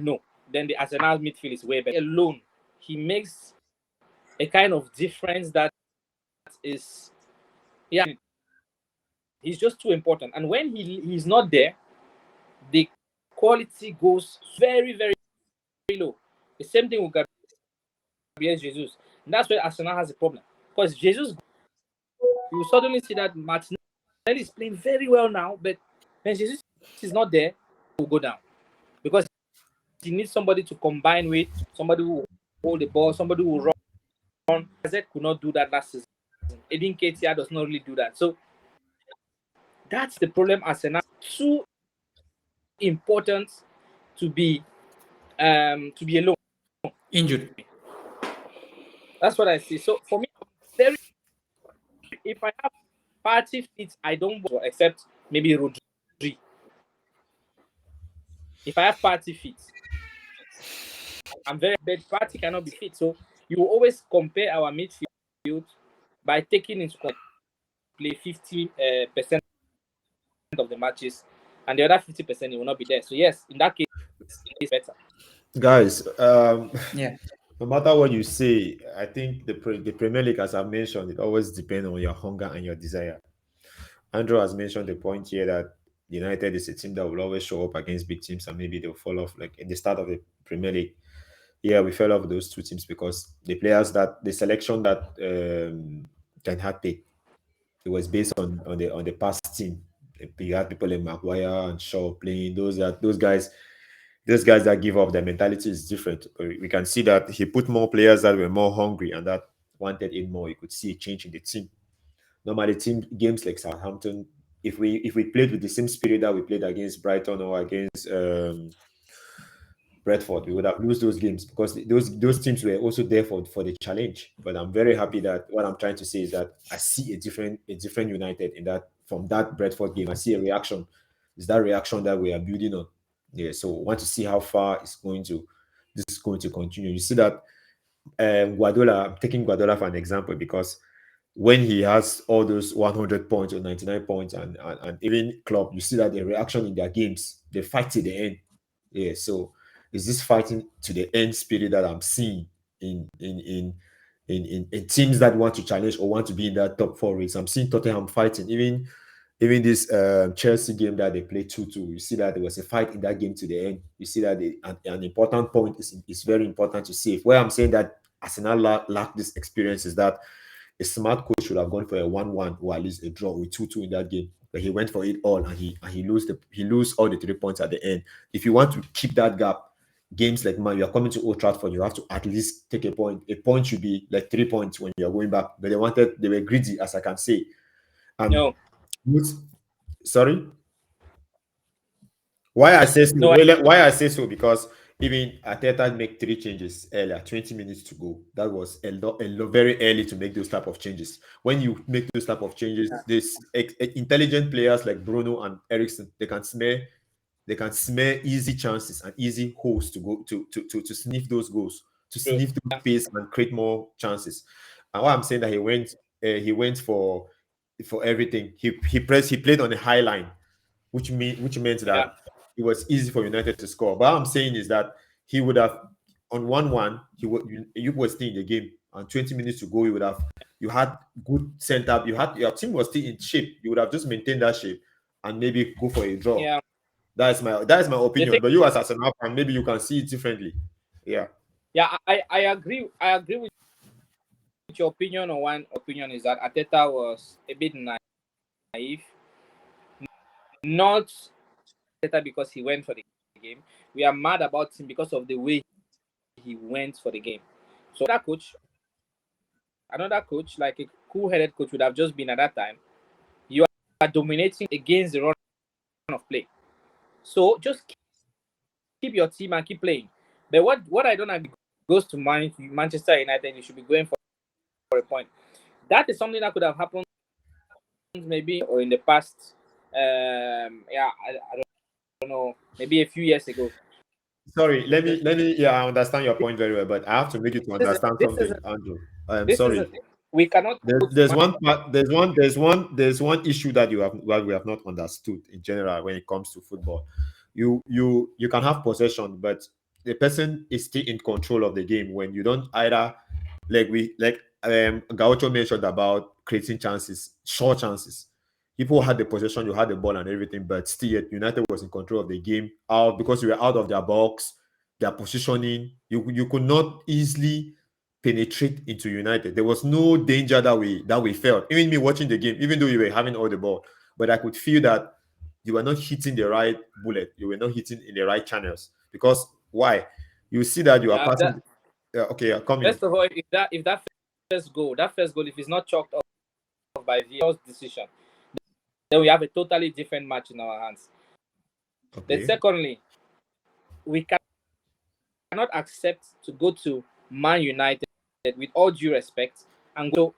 no, then the Arsenal midfield is way better. Alone, he makes a kind of difference that is, yeah, he's just too important. And when he's not there, the quality goes very, very low. The same thing with Gabriel Jesus. And that's where Arsenal has a problem. Because Jesus, you suddenly see that Martinelli is playing very well now, but when Jesus is not there, will go down. Because he needs somebody to combine with, somebody who will hold the ball, somebody who will run. Azet could not do that last season. Edin Ketia does not really do that. So that's the problem. Arsenal too important to be alone. Injured. That's what I see. So for me, very, if I have Partey fit, I don't want except maybe Rodri. If I have Partey fit, I'm very bad. Partey cannot be fit. So you will always compare our midfield by taking into account play 50% of the matches, and the other 50% will not be there. So yes, in that case, it's better. Guys, Yeah. no matter what you say, I think the Premier League, as I mentioned, it always depends on your hunger and your desire. Andrew has mentioned the point here that United is a team that will always show up against big teams and maybe they'll fall off. Like in the start of the Premier League, yeah, we fell off those two teams because the selection that Ten Hag picked, it was based on the past team. You had people like Maguire and Shaw playing. Those guys that give up, their mentality is different. We can see that he put more players that were more hungry and that wanted it more. You could see a change in the team. Normally, team games like Southampton, if we played with the same spirit that we played against Brighton or against Bradford, we would have lost those games because those teams were also there for the challenge. But I'm very happy that what I'm trying to say is that I see a different United in that from that Bradford game. I see a reaction. Is that reaction that we are building on? Yeah. So I want to see how far this is going to continue. You see that Guardiola. I'm taking Guardiola for an example because when he has all those 100 points or 99 points and even club, you see that the reaction in their games, they fight to the end. Yeah, so is this fighting to the end spirit that I'm seeing in teams that want to challenge or want to be in that top four race? I'm seeing Tottenham fighting. Even this Chelsea game that they played 2-2, you see that there was a fight in that game to the end. You see that an important point is very important to see. Where I'm saying that Arsenal lack this experience is that a smart coach should have gone for a 1-1 or at least a draw with 2-2 in that game. But he went for it all and he lose all the 3 points at the end. If you want to keep that gap, games like man, you are coming to Old Trafford, you have to at least take a point. A point should be like 3 points when you're going back. But they were greedy, as I can say. And No, sorry? Why I say so? no, Why I say so? Because even Ateta make 3 changes earlier, 20 minutes to go. That was very early to make those type of changes. When you make those type of changes, this intelligent players like Bruno and Ericsson, they can smell easy chances and easy holes to go to sniff those goals, to true. sniff those pace and create more chances. And what I'm saying that he went for everything. He played on a high line, which meant Yeah, that it was easy for United to score. But what I'm saying is that he would have on 1-1, you were still in the game, and 20 minutes to go, you had good center, your team was still in shape. You would have just maintained that shape and maybe go for a draw. yeah. That is my The opinion. thing, But you as Arsenal fan, maybe you can see it differently. Yeah. yeah, I agree. I agree with your opinion. On one opinion is that Ateta was a bit naive, not Ateta because he went for the game. We are mad about him because of the way he went for the game. So another coach, like a cool-headed coach, would have just been at that time. You are dominating against the run of play. So just keep your team and keep playing. But what I don't agree goes to Manchester United, you should be going for a point. That is something that could have happened maybe or in the past. I don't know, maybe a few years ago. Sorry, let me. Yeah, I understand your point very well, but I have to make you to This is understand this is something, Andrew. I'm this is sorry. we cannot put There's one part. There's one issue that we have not understood in general when it comes to football. You can have possession, but the person is still in control of the game when you don't either Gaucho mentioned about creating chances, short chances. People had the possession, you had the ball and everything, but still yet United was in control of the game out because you were out of their box, their positioning. You could not easily penetrate into United. There was no danger that we felt. Even me watching the game, even though you were having all the ball, but I could feel that you were not hitting the right bullet. You were not hitting in the right channels. Because why? You see that you are that. passing. Okay, come in. First of all, if that first goal, if it's not chalked off by VAR's decision, then we have a totally different match in our hands. But Okay. secondly, we cannot accept to go to Man United with all due respect and go.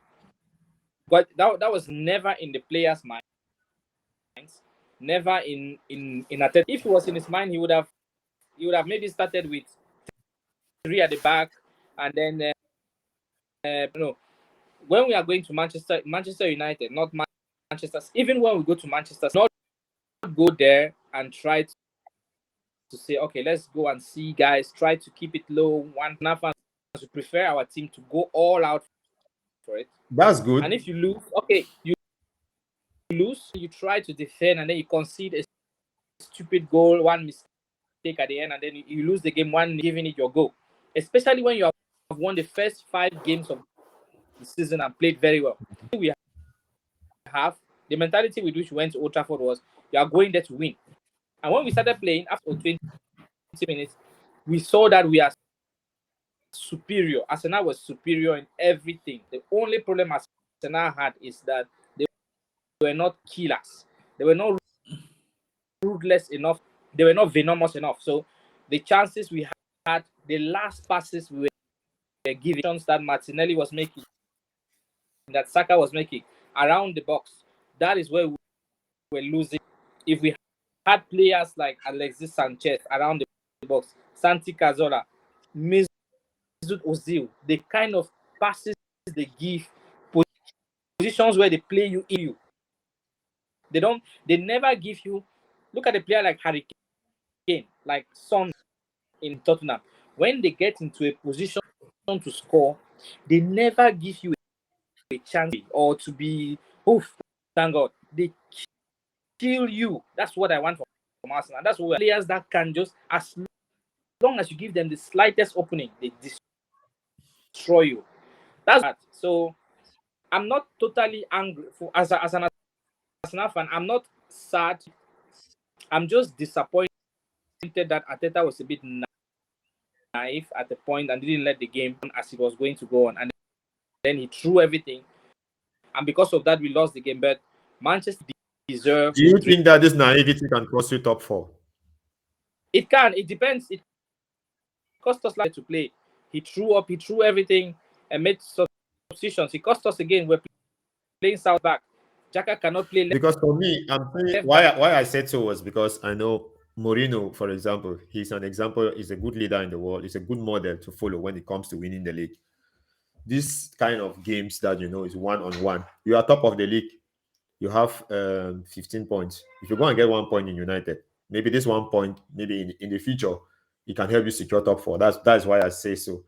But that was never in the player's minds. Never in Arteta. If it was in his mind, he would have maybe started with three at the back, and then when we are going to Manchester United, not Manchester. Even when we go to Manchester, not go there and try to say, okay, let's go and see guys. Try to keep it low. One fans we prefer our team to go all out for it. That's good. And if you lose, okay, you lose, you try to defend, and then you concede a stupid goal, one mistake at the end, and then you lose the game, one giving it your go. Especially when you have won the first 5 games of the season and played very well. We have the mentality with which we went to Old Trafford was you are going there to win. And when we started playing after 20 minutes, we saw that we are superior. Arsenal was superior in everything. The only problem Arsenal had is that they were not killers. They were not ruthless enough. They were not venomous enough. So the chances we had, the last passes we were giving, that Martinelli was making, that Saka was making around the box, that is where we were losing. If we had players like Alexis Sanchez around the box, Santi Cazorla, Mesut Ozil, the kind of passes they give, positions where they play you in you. They never give you. Look at a player like Harry Kane, like Son in Tottenham. When they get into a position to score, they never give you a chance or to be, oof, thank God. They kill you. That's what I want from Arsenal. That's what players that can just, as long as you give them the slightest opening, they destroy you. That's that. So I'm not totally angry as an Arsenal fan. I'm not sad. I'm just disappointed that Arteta was a bit naive at the point and didn't let the game as it was going to go on, and then he threw everything, and because of that we lost the game. But Manchester deserve. Do you think that this naivety can cost you top four? It can. It depends. It cost us like to play. He threw everything, and made substitutions. He cost us again. We're playing south back. Xhaka cannot play left. Because for me, I'm saying why I said so was because I know Mourinho, for example, he's an example, he's a good leader in the world, he's a good model to follow when it comes to winning the league. This kind of games that is 1-on-1. You are top of the league, you have 15 points. If you go and get 1 point in United, maybe this 1 point, maybe in the future, it can help you secure top four. That's why I say so.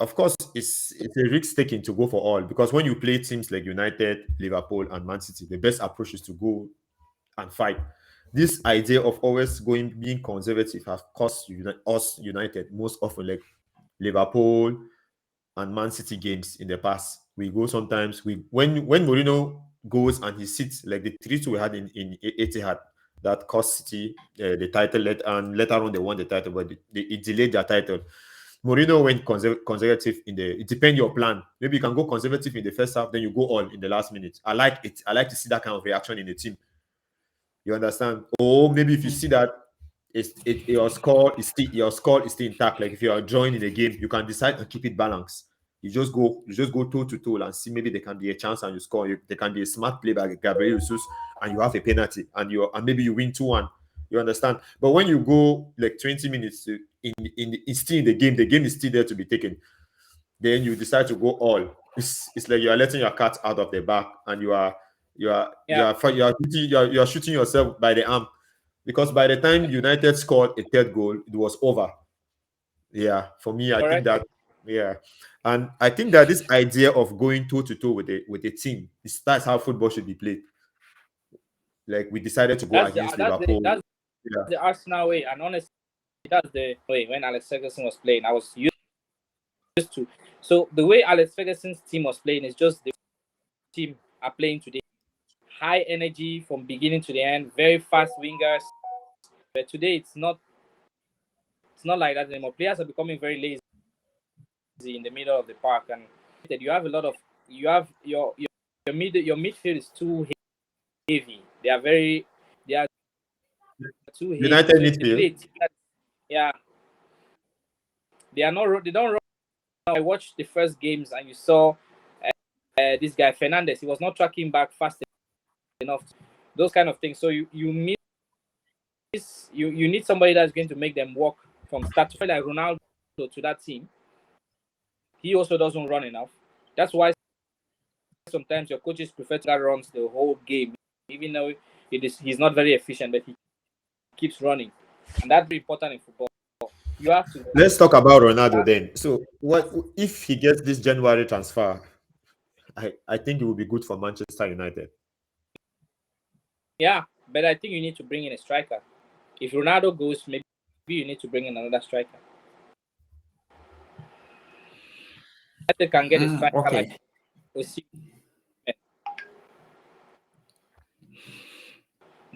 Of course, it's a risk taking to go for all because when you play teams like United, Liverpool, and Man City, the best approach is to go and fight. This idea of always being conservative has cost us United most often, like Liverpool and Man City games in the past. We go sometimes when Mourinho goes and he sits like the 3-2 we had in Etihad. that cost City the title, and later on they won the title, but it delayed their title. Mourinho went conservative in the. It depends your plan. Maybe you can go conservative in the first half, then you go all in the last minute. I like it. I like to see that kind of reaction in the team. You understand? Or maybe if you see that your score is still intact. Like if you are joining the game, you can decide to keep it balanced. You just go toe to toe and see maybe there can be a chance and you score. There can be a smart play by Gabriel Jesus and you have a penalty and maybe you win 2-1. You understand? But when you go like 20 minutes it's still in the game is still there to be taken. Then you decide to go all. It's like you are letting your cat out of the bag and you are shooting yourself by the arm, because by the time United scored a third goal, it was over. Yeah, for me, I think that and I think that this idea of going toe to toe with a team that's how football should be played. Like we decided to go against Liverpool. That's the Arsenal way, and honestly, that's the way when Alex Ferguson was playing. I was used to. So the way Alex Ferguson's team was playing is just the team are playing today. High energy from beginning to the end, very fast wingers. But today it's not like that anymore. Players are becoming very lazy in the middle of the park, and you have a lot of your midfield is too heavy. They are too heavy. United midfield. Yeah, they don't run. I watched the first games and you saw this guy Fernandez. He was not tracking back fast enough. Those kind of things. So you need somebody that's going to make them walk from start to finish, like Ronaldo to that team. He also doesn't run enough. That's why sometimes your coaches prefer to runs the whole game, even though he's not very efficient, but he keeps running, and that's very important in football. You have to. Let's talk about Ronaldo then. So, what if he gets this January transfer? I think it will be good for Manchester United. Yeah, but I think you need to bring in a striker. If Ronaldo goes, maybe you need to bring in another striker. United can get a striker like Osi.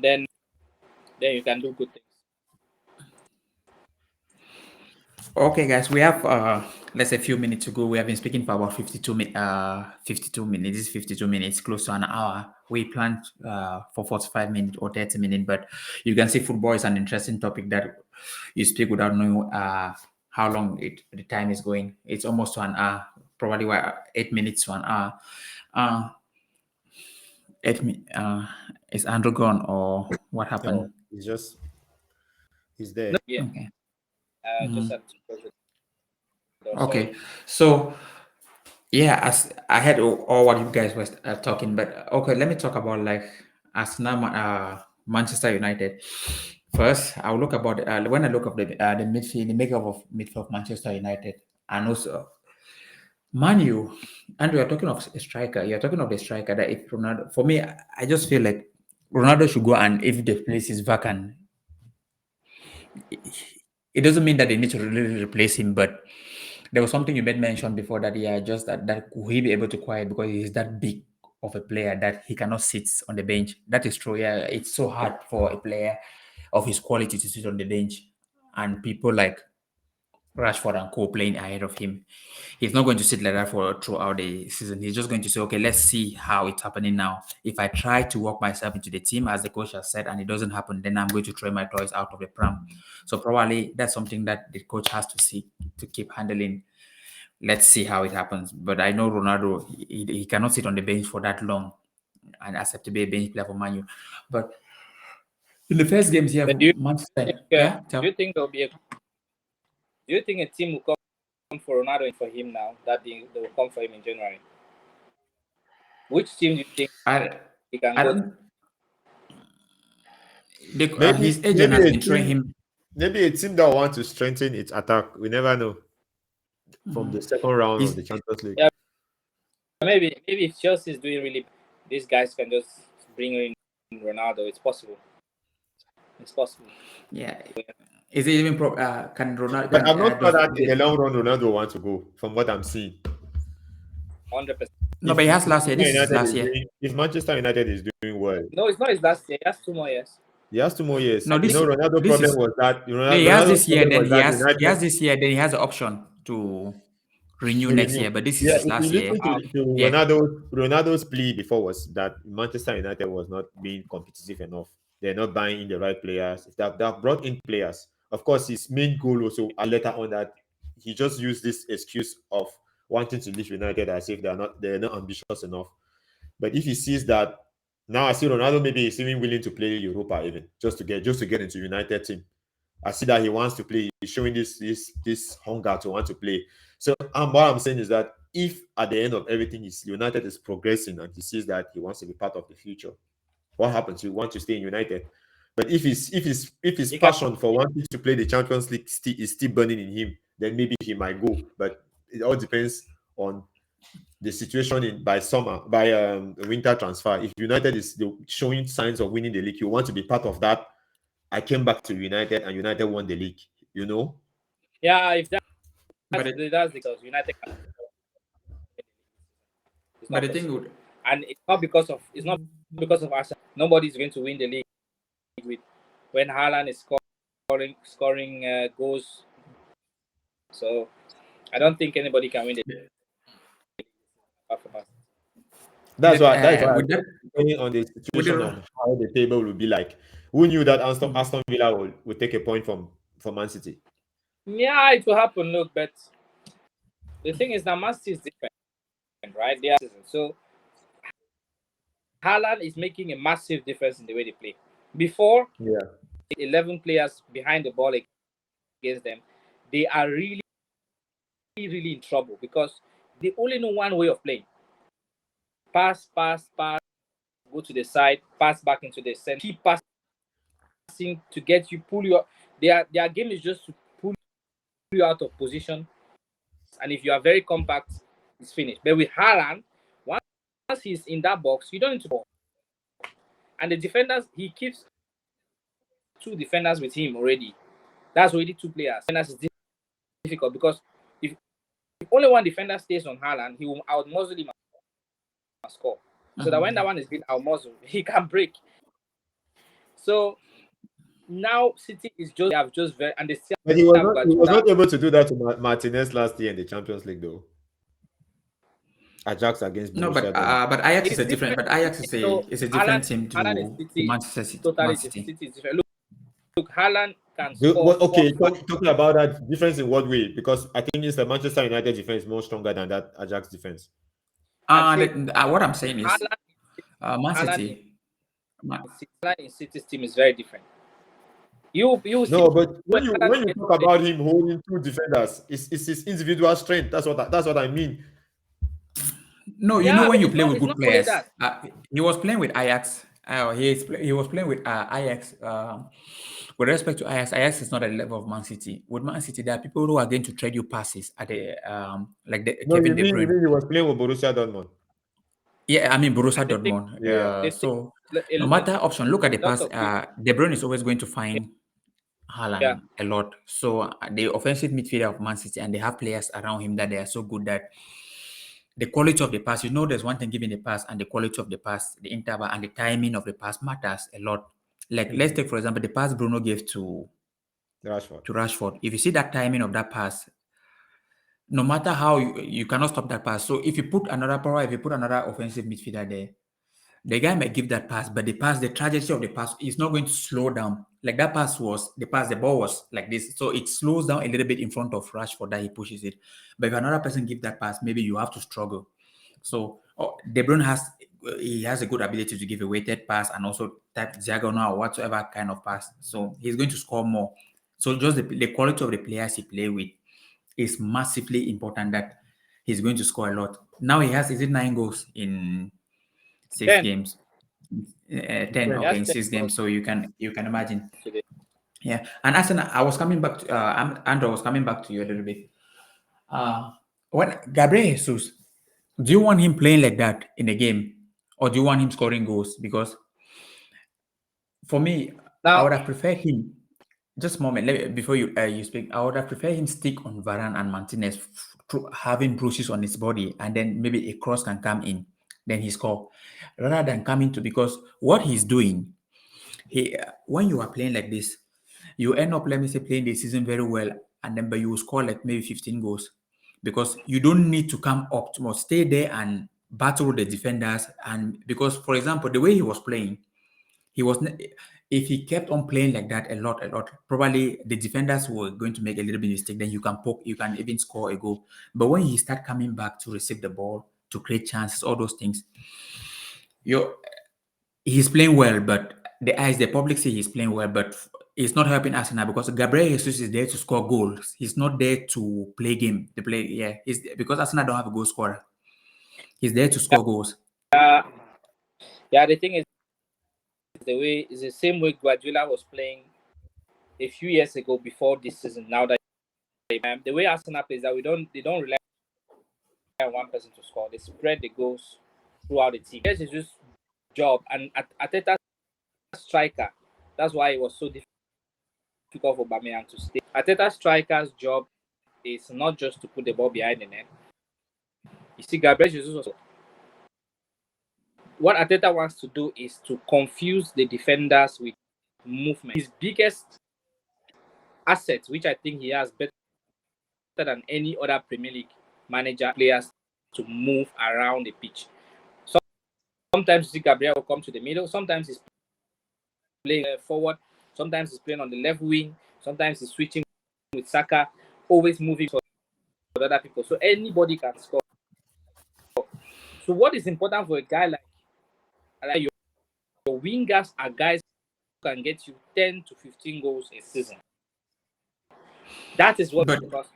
Then you can do good things. Okay, guys, we have let's say a few minutes to go. We have been speaking for about 52 minutes. This is 52 minutes, close to an hour. We planned for 45 minutes or 30 minutes, but you can see football is an interesting topic that you speak without knowing how long the time is going. It's almost to an hour, probably 8 minutes to an hour. Is Andrew gone or what happened? No, he's there. No, yeah. Okay. Just have to okay. So yeah, as I had all what you guys was talking, but okay, let me talk about like Arsenal, Manchester United. First, I'll look about when I look at the midfield, the makeup of midfield of Manchester United, and also Manu. And we are talking of a striker. You're talking of the striker that if Ronaldo, for me, I just feel like Ronaldo should go, and if the place is vacant, it doesn't mean that they need to really replace him, but there was something you made mention before that, just that could he be able to quiet because he's that big of a player that he cannot sit on the bench. That is true. Yeah, it's so hard for a player of his quality to sit on the bench, and people like Rashford and co playing ahead of him. He's not going to sit like that throughout the season. He's just going to say, okay, let's see how it's happening now. If I try to work myself into the team, as the coach has said, and it doesn't happen, then I'm going to throw my toys out of the pram. So probably that's something that the coach has to see to keep handling. Let's see how it happens. But I know Ronaldo, he cannot sit on the bench for that long and accept to be a bench player for Man U. But in the first games here, Manchester, do you think a team will come for Ronaldo and for him now? That they will come for him in January. Which team do you think he can go to? His agent has been showing him. Maybe a team that wants to strengthen its attack. We never know. From the second round of the Champions League. Yeah, maybe if Chelsea is doing really bad, these guys can just bring in Ronaldo. It's possible. It's possible. Yeah. Is it even can Ronaldo? But I'm not sure that in the long run Ronaldo wants to go, from what I'm seeing. 100%. No, but he has last year. This is last year. If Manchester United is doing well. No, it's not his last year. He has 2 more years. He has 2 more years. No, You know, Ronaldo this problem is was that he has Ronaldo's this year, problem then was that he has United this year, then he has the option to renew to next renew. year. But this is Yeah, his if you last year. listen to Yeah. Ronaldo's plea before was that Manchester United was not being competitive enough. They're not buying in the right players. If they've brought in players, of course, his main goal also later on that he just used this excuse of wanting to leave United as if they're not ambitious enough. But if he sees that now, I see Ronaldo maybe is even willing to play Europa even just to get into United team. I see that he wants to play. He's showing this hunger to want to play. So what I'm saying is that if at the end of everything, United is progressing and he sees that he wants to be part of the future, what happens? You want to stay in United. But if his You can, passion for wanting to play the Champions League is still burning in him, then maybe he might go. But it all depends on the situation by summer, by winter transfer. If United is showing signs of winning the league, you want to be part of that. I came back to United and United won the league. You know, yeah, if But that's the case, United can, it's but not the thing possible. would And it's not because of Arsenal. Nobody's going to win the league with when Haaland is scoring goals. So I don't think anybody can win the league apart from us. that's why I with that was going on the with situation the on how the table will be like. Who knew that mm, Aston Villa would take a point from Man City? Yeah, it will happen. Look, but the thing is that Man City is different, right? They are so Haaland is making a massive difference in the way they play. Before, Yeah, 11 players behind the ball against them, they are really, really in trouble because they only know one way of playing: pass, pass, pass, go to the side, pass back into the center, keep passing to get you, pull you up. Their game is just to pull you out of position, and if you are very compact, it's finished. But with Haaland, once he's in that box, you don't need to ball. And the defenders, he keeps two defenders with him already. That's already two players. Defenders is difficult because if only one defender stays on Haaland, he will out muzzle him and score. So that when that one is being out muzzle, he can break. So now City is just they have just very and they still but he was have not he was Guardiola. not able to do that to Martinez last year in the Champions League though. Ajax against no, Borussia Dortmund. but Ajax is It's a different. different. But Ajax So is a different Haaland, team Haaland is to City Manchester City. Man totally City. City is different. Look, Haaland can score Okay, 4 5. talking about that difference in what way? Because I think it's the Manchester United defense more stronger than that Ajax defense. I'm saying What I'm saying is, Haaland, Man Haaland in City. Ma- Haaland in City's team is very different. You see No, but when Haaland when you gets talk about him holding two defenders, it's his individual strength. That's what I mean. No, you know yeah, when but you play with it's good not only players. that. He was playing with Ajax. He was playing with Ajax. With respect to Ajax, Ajax is not at the level of Man City. With Man City, there are people who are going to trade you passes at the like the No, Kevin De you Bruyne. mean he was playing with Borussia Dortmund? Yeah, I mean Borussia And Dortmund. Yeah. the thing So no a matter option, look at the lot pass. of people. De Bruyne is always going to Yeah, find yeah. Haaland a lot. So the offensive midfielder of Man City, and they have players around him that they are so good that the quality of the pass, there's one thing giving the pass, and the quality of the pass, the interval, and the timing of the pass matters a lot. Like, let's take, for example, the pass Bruno gave Rashford. to Rashford. If you see that timing of that pass, no matter how you cannot stop that pass. So if you put another power, if you put another offensive midfielder there, the guy might give that pass, but the trajectory of the pass is not going to slow down. Like that pass was the ball was like this, so it slows down a little bit in front of Rashford that he pushes it. But if another person give that pass, maybe you have to struggle. So De Bruyne has a good ability to give a weighted pass and also type diagonal or whatsoever kind of pass. So he's going to score more. So just the quality of the players he play with is massively important that he's going to score a lot. Now he has, is it 9 goals in 10. 6 games? 10, He okay, has in 10 six goals games. So you can imagine. today. Yeah. And Arsenal, I was coming back to Andrew, I was coming back to you a little bit. When Gabriel Jesus, do you want him playing like that in a game, or do you want him scoring goals? Because for me, I Now would have preferred him. Just a moment, before you speak, I would have preferred him stick on Varane and Martinez, having bruises on his body, and then maybe a cross can come in, then he score, rather than coming to, because what he's doing, When you are playing like this, you end up, let me say, playing the season very well, and then but you will score like maybe 15 goals because you don't need to come up to stay there and battle the defenders. And because, for example, the way he was playing, he was if he kept on playing like that a lot, probably the defenders were going to make a little bit mistake. Then you can poke, you can even score a goal. But when he start coming back to receive the ball, to create chances, all those things, you he's playing well. But the public say he's playing well, but it's not helping Arsenal because Gabriel Jesus is there to score goals. He's not there to play game. The play, yeah, he's because Arsenal don't have a goal scorer. He's there to score goals. Yeah, the thing is the same way Guardiola was playing a few years ago before this season. Now that the way Arsenal plays, that they don't rely on one person to score. They spread the goals throughout the team. This is just job, and Arteta striker. That's why it was so difficult for Aubameyang to stay. Arteta striker's job is not just to put the ball behind the net. You see, Gabriel Jesus also. What Arteta wants to do is to confuse the defenders with movement. His biggest asset, which I think he has better than any other Premier League manager, players to move around the pitch. Sometimes you see Gabriel will come to the middle. Sometimes he's playing forward. Sometimes he's playing on the left wing. Sometimes he's switching with Saka, always moving for other people. So anybody can score. So what is important for a guy like your wingers are guys who can get you 10 to 15 goals a season. That is what because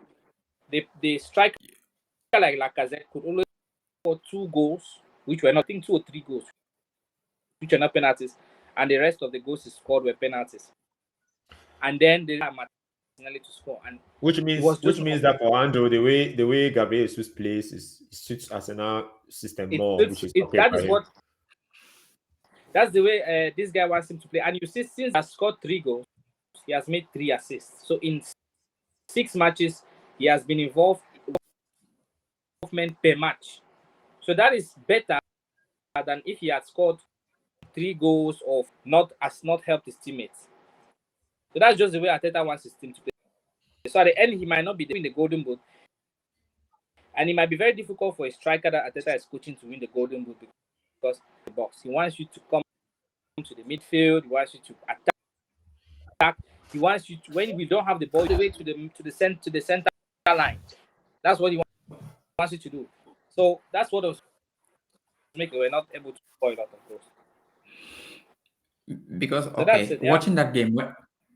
the striker like Lacazette could only score 2 goals, which were nothing, 2 or 3 goals, which are not penalties, and the rest of the goals he scored were penalties. And then they had Martinelli to score, and which means that for Andrew, the way Gabriel Jesus plays is suits Arsenal system more, which is okay that for is him. what that's the way this guy wants him to play. And you see, since he has scored 3 goals, he has made 3 assists. So in 6 matches, he has been involved per match. So that is better than if he had scored 3 goals or not helped his teammates. So that's just the way Arteta wants his team to play. So at the end, he might not be doing the golden boot. And it might be very difficult for a striker that Arteta is coaching to win the golden boot because the box. He wants you to come to the midfield. He wants you to attack. He wants you to, when we don't have the ball, the way to the center line. That's what he wants you to do. So that's what was making we're not able to score a lot of goals. Because watching that game,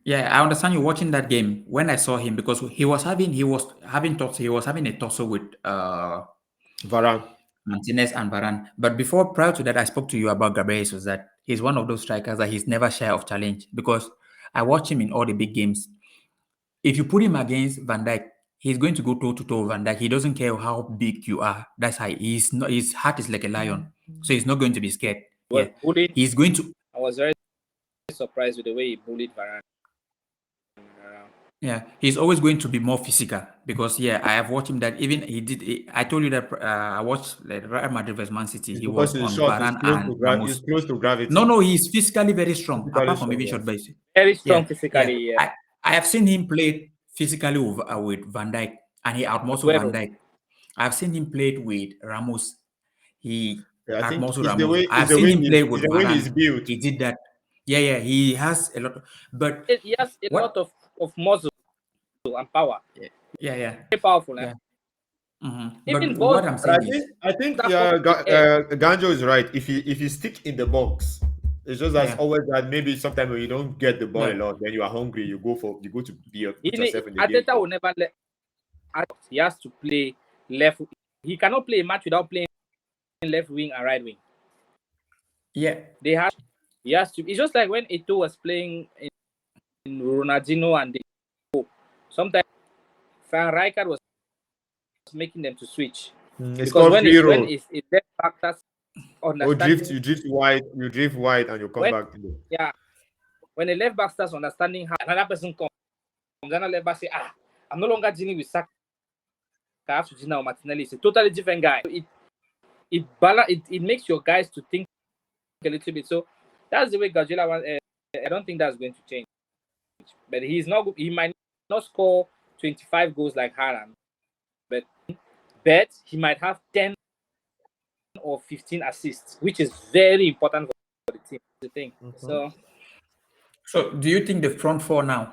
I understand you watching that game. When I saw him, because he was having a tussle with Varane, Martinez and Varane. But prior to that, I spoke to you about Gabriel Jesus, that he's one of those strikers that he's never shy of challenge. Because I watch him in all the big games. If you put him against Van Dijk, he's going to go toe to toe with Van Dijk. He doesn't care how big you are. That's how he's not. His heart is like a lion, so he's not going to be scared. He's going to. I was very surprised with the way he bullied Varane. Yeah, he's always going to be more physical because I have watched him that even he did. I told you that I watched Real Madrid versus Man City. He was on Varane and Ramos. He's close to gravity. No, he's physically very strong. Apart from maybe short base, very strong physically. Yeah. I have seen him play physically with Van Dijk, and he outmuscled Van Dijk. I've seen him play with Ramos. He outmuscled Ramos. I've seen him play with Varane. He did that. Yeah. He has a lot, but he has a lot of muscle and power. Yeah. Very powerful. Yeah. Even but what I'm saying I think Ganjo is right. If you stick in the box, it's just as always that maybe sometimes when you don't get the ball a lot, then you are hungry. You go to be put yourself in the game. Arteta will never let. He has to play left. He cannot play a match without playing left wing and right wing. Yeah, he has to. It's just like when Eto'o was playing in Ronaldinho and sometimes Van Rijkaard was making them to switch. Because when it's left back, that's you drift wide and you come back. Yeah. When the left back starts understanding how another person comes, another left back say, I'm no longer dealing with Saka. I have to deal with Martinelli. It's a totally different guy. It makes your guys to think a little bit. So that's the way Guardiola I don't think that's going to change. But he's not. He might not score 25 goals like Haaland, but he might have 10 or 15 assists, which is very important for the team. The thing. So do you think the front four now,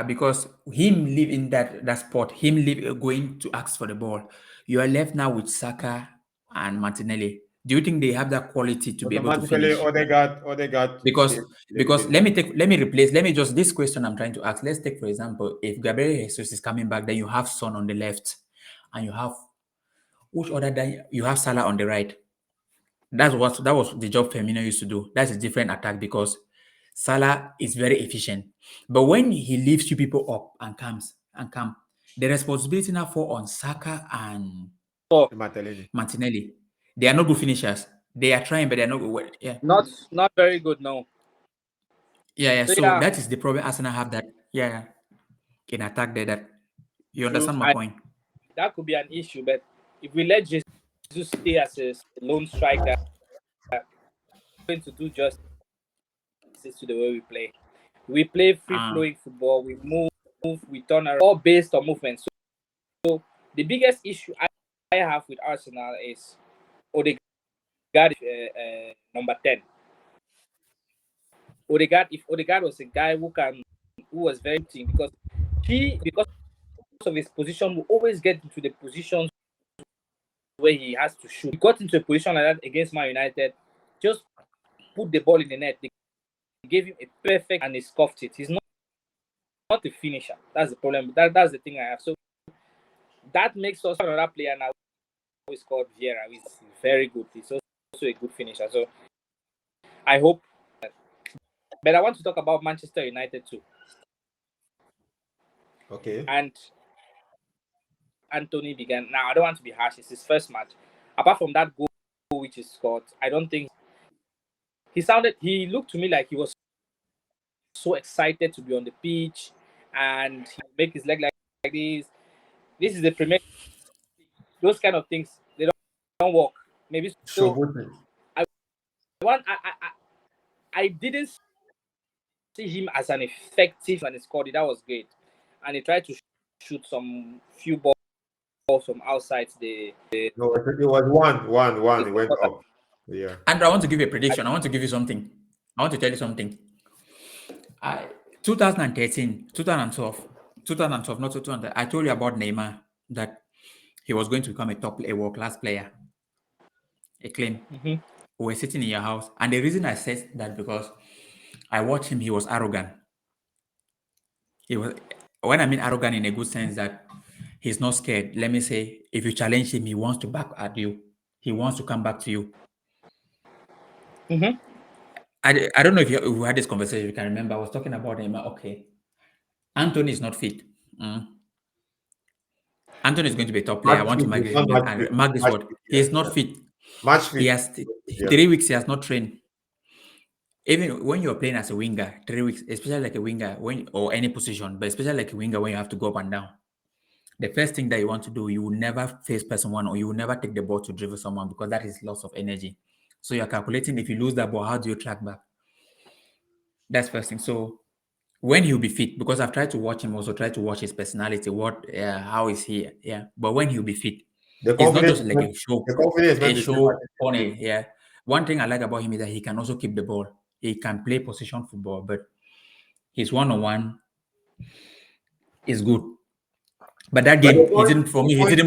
because him live in that spot, him live going to ask for the ball, you are left now with Saka and Martinelli. Do you think they have that quality to be able to finish? Odegaard. Because let me just this question I'm trying to ask. Let's take for example, if Gabriel Jesus is coming back, then you have Son on the left, and you have which other guy? You have Salah on the right. That was the job Firmino used to do. That's a different attack because Salah is very efficient. But when he leaves two people up and come, the responsibility now fall on Saka and Martinelli. They are not good finishers. They are trying, but they're not good. Yeah. Not very good, no. Yeah. So that is the problem Arsenal have that. Yeah. In attack there that you understand my point. That could be an issue, but if we let Jesus stay as a lone striker, we're going to do justice to the way we play. We play free-flowing football. We move, we turn around, all based on movement. So the biggest issue I have with Arsenal is Odegaard, number 10. If Odegaard was a guy who was very team because of his position, will always get into the positions where he has to shoot. He got into a position like that against Man United, just put the ball in the net. They gave him a perfect and he scuffed it. He's not a finisher. That's the problem. That's the thing I have. So that makes us another player now who is called Vieira. He's very good. He's also a good finisher. So I hope. But I want to talk about Manchester United too. Okay. And Anthony began. Now I don't want to be harsh. It's his first match. Apart from that goal which is scored, I don't think he looked to me like he was so excited to be on the pitch and he make his leg like this. This is the Premier League. Those kind of things they don't work. Maybe so. I didn't see him as an effective and he scored it. That was great. And he tried to shoot some few balls from outside the. No, it was one. It went up. Yeah. Andrew, I want to give you a prediction. I want to give you something. I want to tell you something. 2013, 2012, not 2000. I told you about Neymar that he was going to become a world-class player. A claim. Mm-hmm. We were sitting in your house, and the reason I said that because I watched him. He was arrogant. He was, when I mean arrogant in a good sense, that he's not scared. Let me say, if you challenge him, he wants to back at you. He wants to come back to you. Mm-hmm. I don't know if you had this conversation. You can remember. I was talking about him. Okay, Anthony is not fit. Anthony is going to be a top player. I want to mark this word. He is not fit. Match fit. He has 3 weeks. He has not trained. Even when you're playing as a winger, 3 weeks, especially like a winger, or any position, but especially like a winger when you have to go up and down, the first thing that you want to do, you will never face person one, or you will never take the ball to dribble someone because that is loss of energy. So you're calculating if you lose that ball, how do you track back? That's first thing. So when he'll be fit, because I've tried to watch him, also try to watch his personality, how is he? Yeah. But when he'll be fit, it's not just like a show funny. Yeah. One thing I like about him is that he can also keep the ball. He can play position football, but his one-on-one is good. But that game, he didn't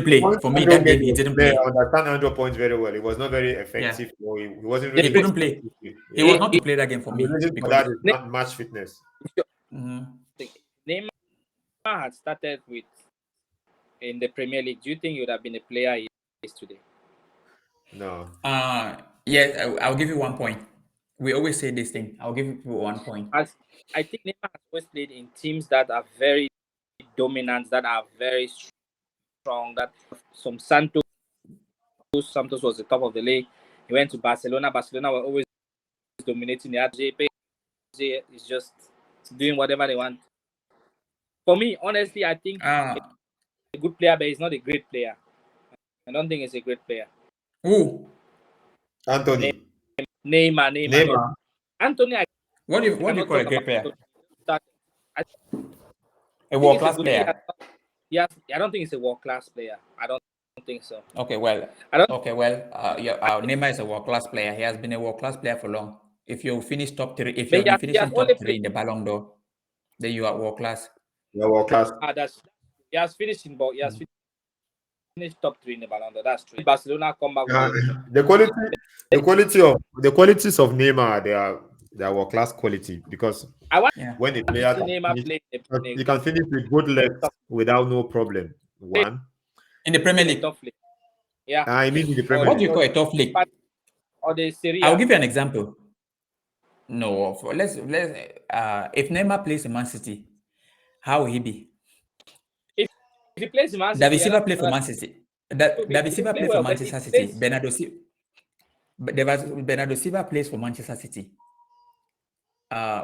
play. For me, that game, he didn't play. I understand Andrew points very well. It was not very effective. Yeah. He wasn't really. He couldn't play. Yeah. He was not to play that game for me. Because that is not match fitness. Neymar had started in the Premier League. Do you think he would have been a player he is today? No. Yeah, I'll give you 1 point. We always say this thing. I'll give you 1 point. I think Neymar has always played in teams that are very dominant, that are very strong. That some Santos was the top of the league. He went to Barcelona. Barcelona were always dominating the RJ. Is just doing whatever they want. For me, honestly, I think he's a good player, but he's not a great player. I don't think he's a great player. Who? Anthony. Neymar. Anthony, What do you cannot call a talk great about player? I A think world it's a class good player. yes, I don't think it's a world class player. I don't think so. Okay, well, I don't. yeah, Neymar is a world class player. He has been a world class player for long. If you finish top three, if But you've been he has finishing only top played. three in the Ballon d'Or, then you are world class. Yeah, world class. That's he has finished in. He has finished top 3 in the Ballon d'Or. That's true. Barcelona come back. The qualities of Neymar, they are world class quality because I want Yeah. when a to player see can Neymar finish, play. he can finish with both legs without no problem. One, In the Premier In a League, tough league. Yeah. I mean in the Or Premier what do League. you call a tough league? or the Serie I'll A. give you an example. No, let's if Neymar plays in Man City, how will he be? If he plays in Man David City, Silva played for Man City. David he will Silva play played for well, but if Manchester he City. plays, Bernardo Silva plays for Manchester City.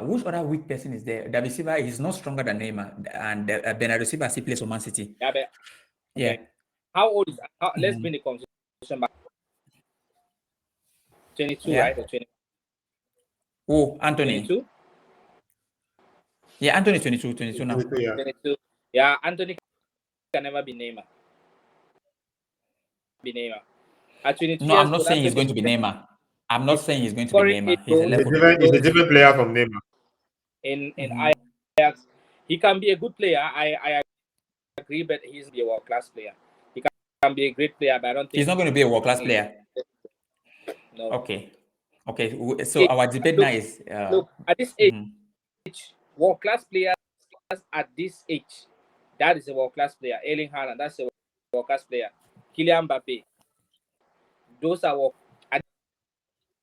Which other weak person is there? David Silva is not stronger than Neymar, and Bernardo Silva still plays for Man City. yeah, but Yeah. okay. How old is? Let's bring the conversation back. 22, Yeah. right? Or 20, Oh, Anthony. 22? Yeah, Anthony 22 now. Yeah. 22. Yeah, Anthony can never be Neymar. At 22 No, I'm years not old, saying he's Anthony going to be Neymar. I'm not is saying he's going to be scoring 8 Neymar. He's a goals, level. He's a different player from Neymar. in Ajax. He can be a good player. I agree, but he's not a world class player. He can be a great player, but I don't He's think not going to be a world class he's player. no. Okay. Okay. So our debate now is Look, at this age, world class players at this age, that is a world class player. Erling Haaland, that's a world class player. Kylian Mbappe, those are at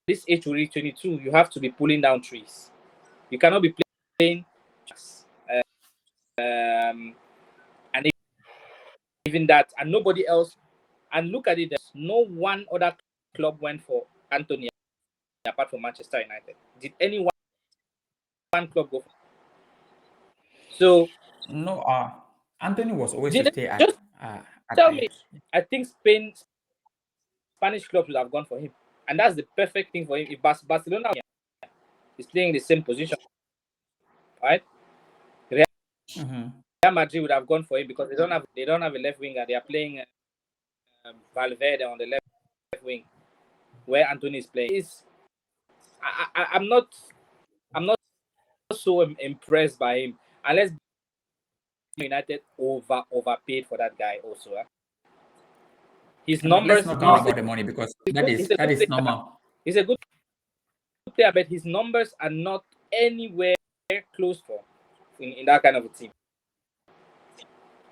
this age, you reach 22, you have to be pulling down trees. You cannot be playing, and even that, and nobody else. And look at it, there's no one other club went for Anthony apart from Manchester United. Did any one club go for? So no. Anthony was always to did stay just at tell me. I think Spanish clubs would have gone for him, and that's the perfect thing for him. If Barcelona is playing the same position, right? Real Madrid would have gone for him because they don't have a left winger. They are playing Valverde on the left wing, where Anthony is playing. I'm not so impressed by him, unless United overpaid for that guy also. His numbers. Let's not talk about the money because that He's a good is player. normal. He's a good player, but his numbers are not anywhere close for in that kind of a team.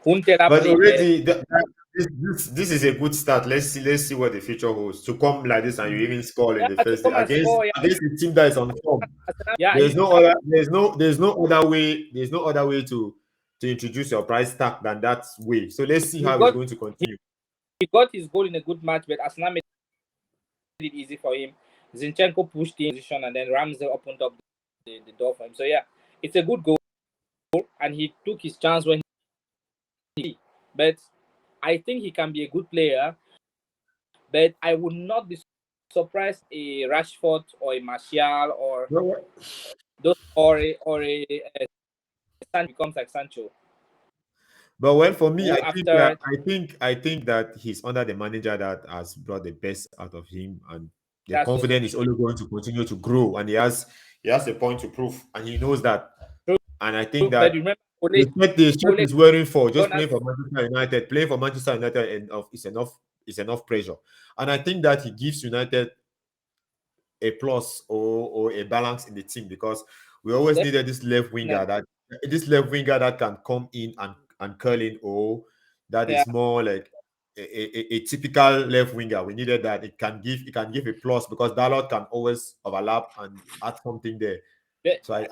But already this is a good start. Let's see what the future holds. To come like this and you even score in the first day against the team that is on form. Yeah, There's no other way to introduce your price tag than that way. So let's see how it's going to continue. He got his goal in a good match, but Arsenal made it easy for him. Zinchenko pushed the position, and then Ramsey opened up the door for him. So yeah, it's a good goal, and he took his chance when he. But I think he can be a good player. But I would not be surprised a Rashford or a Martial or those or a Sancho becomes like Sancho. But well, for me, Who I think that he's under the manager that has brought the best out of him, and the that's confidence is only going to continue to grow. And he has a point to prove, and he knows that. true. And I think But that remember, the shirt he's wearing for just Jonas, playing for Manchester United is enough pressure. And I think that he gives United a plus or a balance in the team because we always needed this left winger that can come in and curl in, or that is more like a typical left winger. We needed that. It can give a plus because Dalot can always overlap and add something there. So I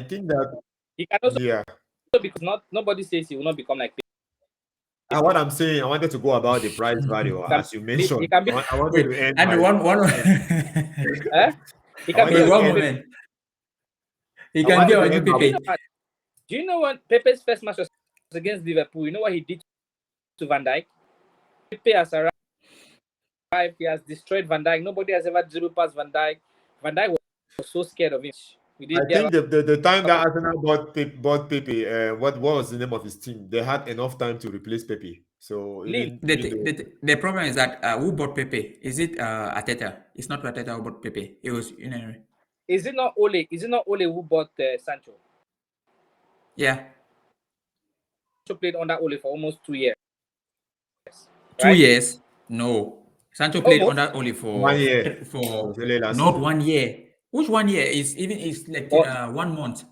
think that he can also yeah. because nobody says he will not become like. And what I'm saying, I wanted to go about the price value as you mentioned. He can be. I wanted to end and my one He can be one moment. He can be on Pepe. Do you know when Pepe's first match was against Liverpool? You know what he did to Van Dijk? Pepe has arrived. He has destroyed Van Dijk. Nobody has ever dribbled past Van Dijk. Van Dijk was so scared of him. We I did get think the time a lot that of Arsenal bought Pepe, what was the name of his team? They had enough time to replace Pepe. So Lille. even though The problem is that who bought Pepe? Is it Ateta? It's not Ateta who bought Pepe. It was, you know, Is it not Ole? Is it not Ole who bought Sancho? yeah, Sancho played under Ole for almost 2 years, 2 right? years. No, Sancho played Almost. under Oli 1 year, it for was only last not season. 1 year. Which 1 year is even is like But 1 month,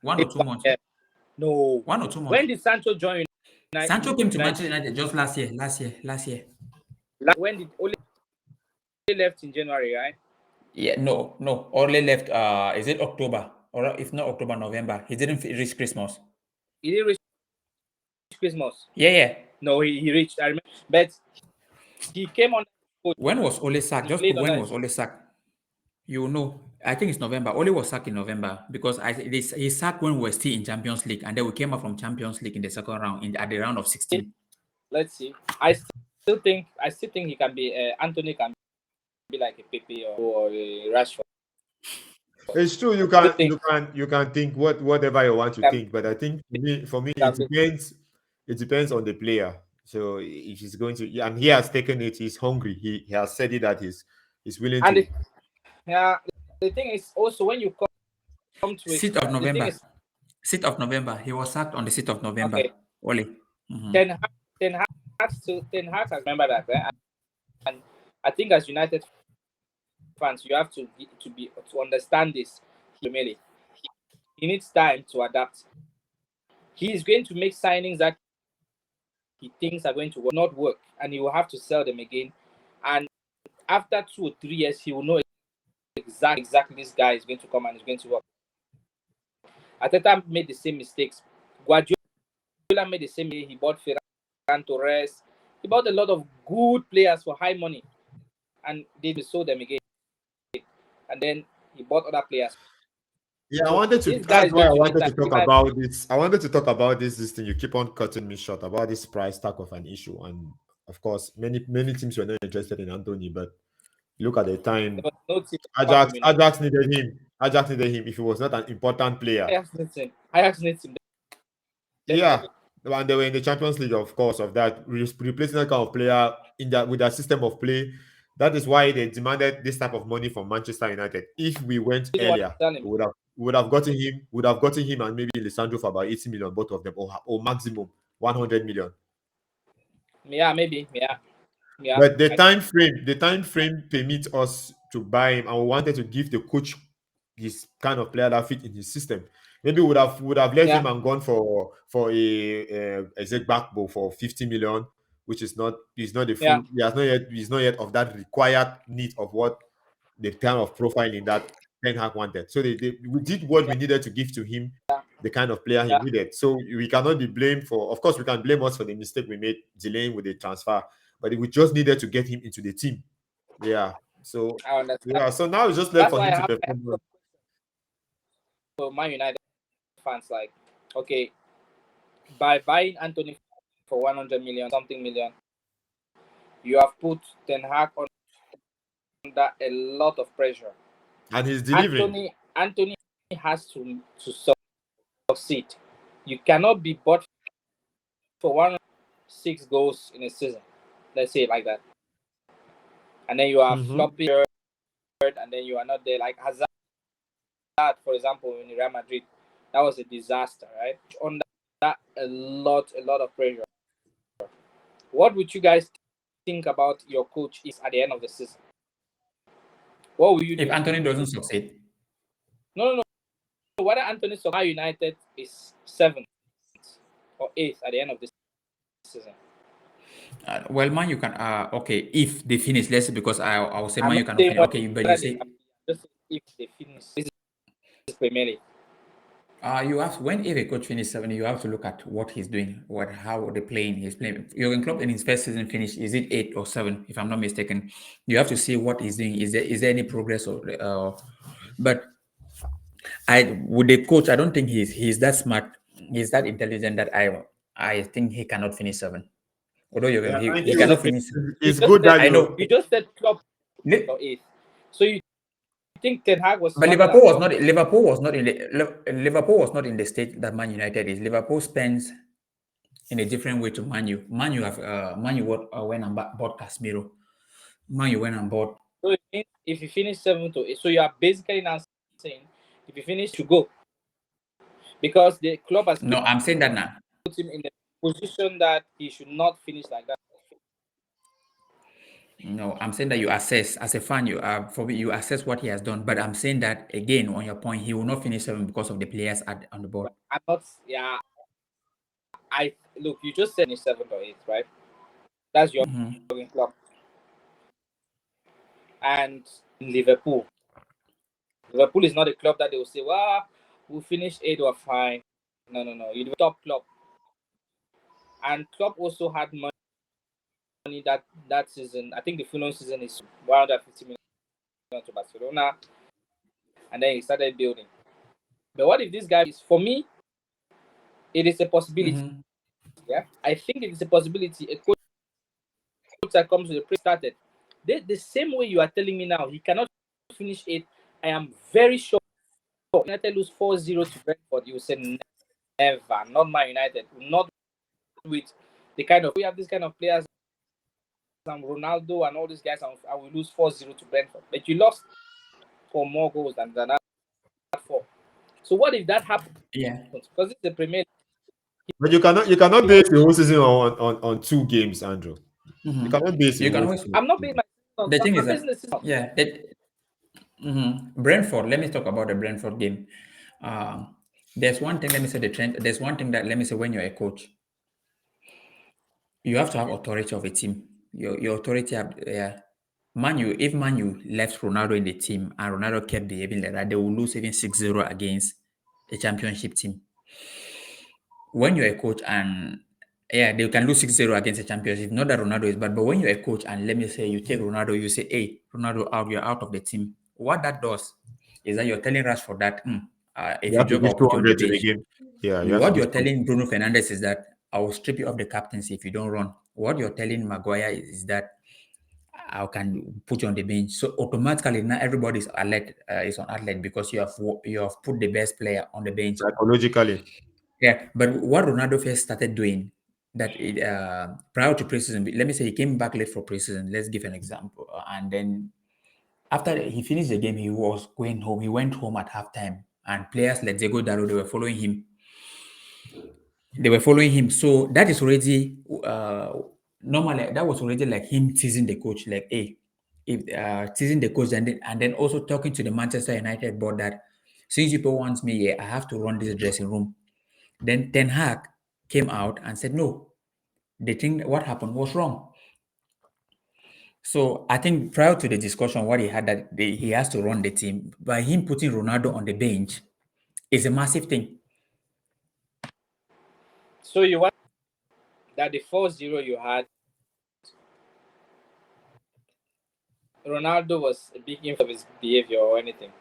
one or it's two months, 1 year. No. 1 or 2 months. When did Sancho join Sancho came to United? Manchester United just last year. When did Ole left in January, right? Yeah, no. Only left. Is it October or if not October, November? He didn't reach Christmas. He didn't reach Christmas. Yeah. No, he reached. I remember, but he came on. When was Ole sacked? He Just put played when under. was Ole sacked. You know, I think it's November. Ole was sacked in November because he sacked when we were still in Champions League, and then we came up from Champions League in the second round at the round of 16. Let's see. I still think he can be. Anthony can be like a Pepe or a Rashford. It's true. I still think You can think whatever you want to can, think, but I think for me it can be. depends. It depends on the player. So if he's going to, and he has taken it. He's hungry. He has said it that he's willing And to. yeah, the thing is also when you come to it, 6th of the thing November. is 6th of November. He was sacked on the 6th of November. okay. Ole. Mhm. Ten Hag has remember that, right? And I think as United fans, you have to understand this. He needs time to adapt. He is going to make signings that he thinks are going to not work, and he will have to sell them again. And after 2 or 3 years, he will know exactly this guy is going to come and is going to work. Ateta made the same mistakes. Guardiola made the same. He bought Ferran Torres. He bought a lot of good players for high money, and they sold them again. And then he bought other players. Yeah, I So wanted to. this guy That's is why going I to need wanted time. to talk about this. I wanted to talk about this thing. You keep on cutting me short about this price tag of an issue, and of course, many teams were not interested in Anthony. But look at the time. There was no team apart Ajax from United. Ajax needed him. Ajax needed him if he was not an important player. Ajax needs him Yeah, definitely. and they were in the Champions League, of course, of that replacing that kind of player in that with that system of play. That is why they demanded this type of money from Manchester United. If we went Didn't want to earlier, sell him. we would have gotten him and maybe Lisandro for about 80 million, both of them, or maximum 100 million. Yeah, maybe. Yeah. But the time frame permits us to buy him, and we wanted to give the coach this kind of player that fit in his system. Maybe would have left Yeah. him and gone for a Z Backbone for 50 million, which is not he's not the Yeah. full he's not yet of that required need of what the kind of profiling that Ten Hag wanted. So we did what Yeah. we needed to give to him, the kind of player he Yeah. needed. So we cannot be blamed for. Of course, we can blame us for the mistake we made delaying with the transfer, but we just needed to get him into the team. Yeah. So I understand. yeah. So now it's just left That's for why him I to have perform well. for Man United fans like, okay, by buying Anthony for 100 million, something million, you have put Ten Hag under a lot of pressure. And he's delivering. Anthony has to succeed. You cannot be bought for 106 goals in a season. Let's say it like that. And then you are floppy, and then you are not there. Like Hazard, for example, in Real Madrid, that was a disaster, right? Under a lot of pressure. What would you guys think about your coach is at the end of the season? What will you do if Anthony doesn't succeed? No. Whether Anthony Soka United is 7th or 8th at the end of this season. Well, man, you can. Okay, if they finish, let's say because I will say I'm man, you not cannot saying finish. Okay, but you say just if they finish. This is Premier League. you have when if a coach finish 7, you have to look at what he's doing, how the playing he's playing. Jurgen Klopp in his first season finish, is it 8 or 7? If I'm not mistaken, you have to see what he's doing. Is there any progress or? But with the coach, I don't think he's that smart. He's that intelligent that I think he cannot finish 7. Although Yeah, I he think cannot finish. it's good that I you. know. You just said Klopp or 8th. So you think Ten Hag was But smarter than Klopp? Liverpool was not in the state that Man United is. Liverpool spends in a different way to Man U. Man U went and bought Casemiro. Man U went and bought. So it means if you finish 7 to 8, so you are basically now saying if you finish to go because the club has No, I'm saying that now. put him in a position that he should not finish like that. No, I'm saying that you assess as a fan. For me, you assess what he has done. But I'm saying that again on your point, he will not finish 7 because of the players on the board. I'm not. Yeah, I look. You just said finish 7 to 8, right? That's your club. And Liverpool. Liverpool is not a club that they will say, "Well, we'll finish 8 or fine." No, no, no. You're the top club. And club also had money that season. I think the following season is 150 million to Barcelona, and then he started building. But what if this guy is, for me, it is a possibility. Yeah, I think it is a possibility. A coach that comes to the pre started. The same way you are telling me now, he cannot finish 8. I am very sure United lose 4-0 to Brentford. You will say never, not Man United, not with the kind of, we have this kind of players, and Ronaldo and all these guys, and we lose 4-0 to Brentford. But you lost for more goals than that 4. So what if that happens? Yeah. Because it's the Premier League. But you cannot base the whole season on 2 games, Andrew. You cannot base You the can whole always. season. I'm not basing my season. The thing I'm is basing that the season. yeah, Brentford. Let me talk about the Brentford game. There's one thing. Let me say the trend. There's one thing that let me say when you're a coach, you have to have authority of a team. Your authority. Yeah. If Manu left Ronaldo in the team and Ronaldo kept behaving like that, they will lose even 6-0 against a championship team. When you're a coach and yeah, they can lose 6-0 against a championship. Not that Ronaldo is bad, but when you're a coach and let me say you take Ronaldo, you say, hey, Ronaldo out, you're out of the team. What that does is that you're telling Rashford that if You you have to joke, I'll give put you on the 200 to the bench. game. Yeah, you have to What give you're telling Bruno Fernandes is that I will strip you of the captaincy if you don't run. What you're telling Maguire is that I can put you on the bench. So automatically now everybody's alert is on alert because you have put the best player on the bench. psychologically. Yeah, but what Ronaldo first started doing prior to preseason, let me say he came back late for preseason. Let's give an example, and then after he finished the game, he was going home. He went home at halftime, and players like Diego Dallo they were following him. So that is already normally that was already like him teasing the coach, like, hey, if teasing the coach, and then also talking to the Manchester United board that since people want me here, I have to run this dressing room. Then Ten Hag came out and said, no, the thing what happened was wrong. So I think prior to the discussion, what he had that he has to run the team. By him putting Ronaldo on the bench is a massive thing. So you want that the 4-0 you had, Ronaldo was a big influence of his behavior or anything?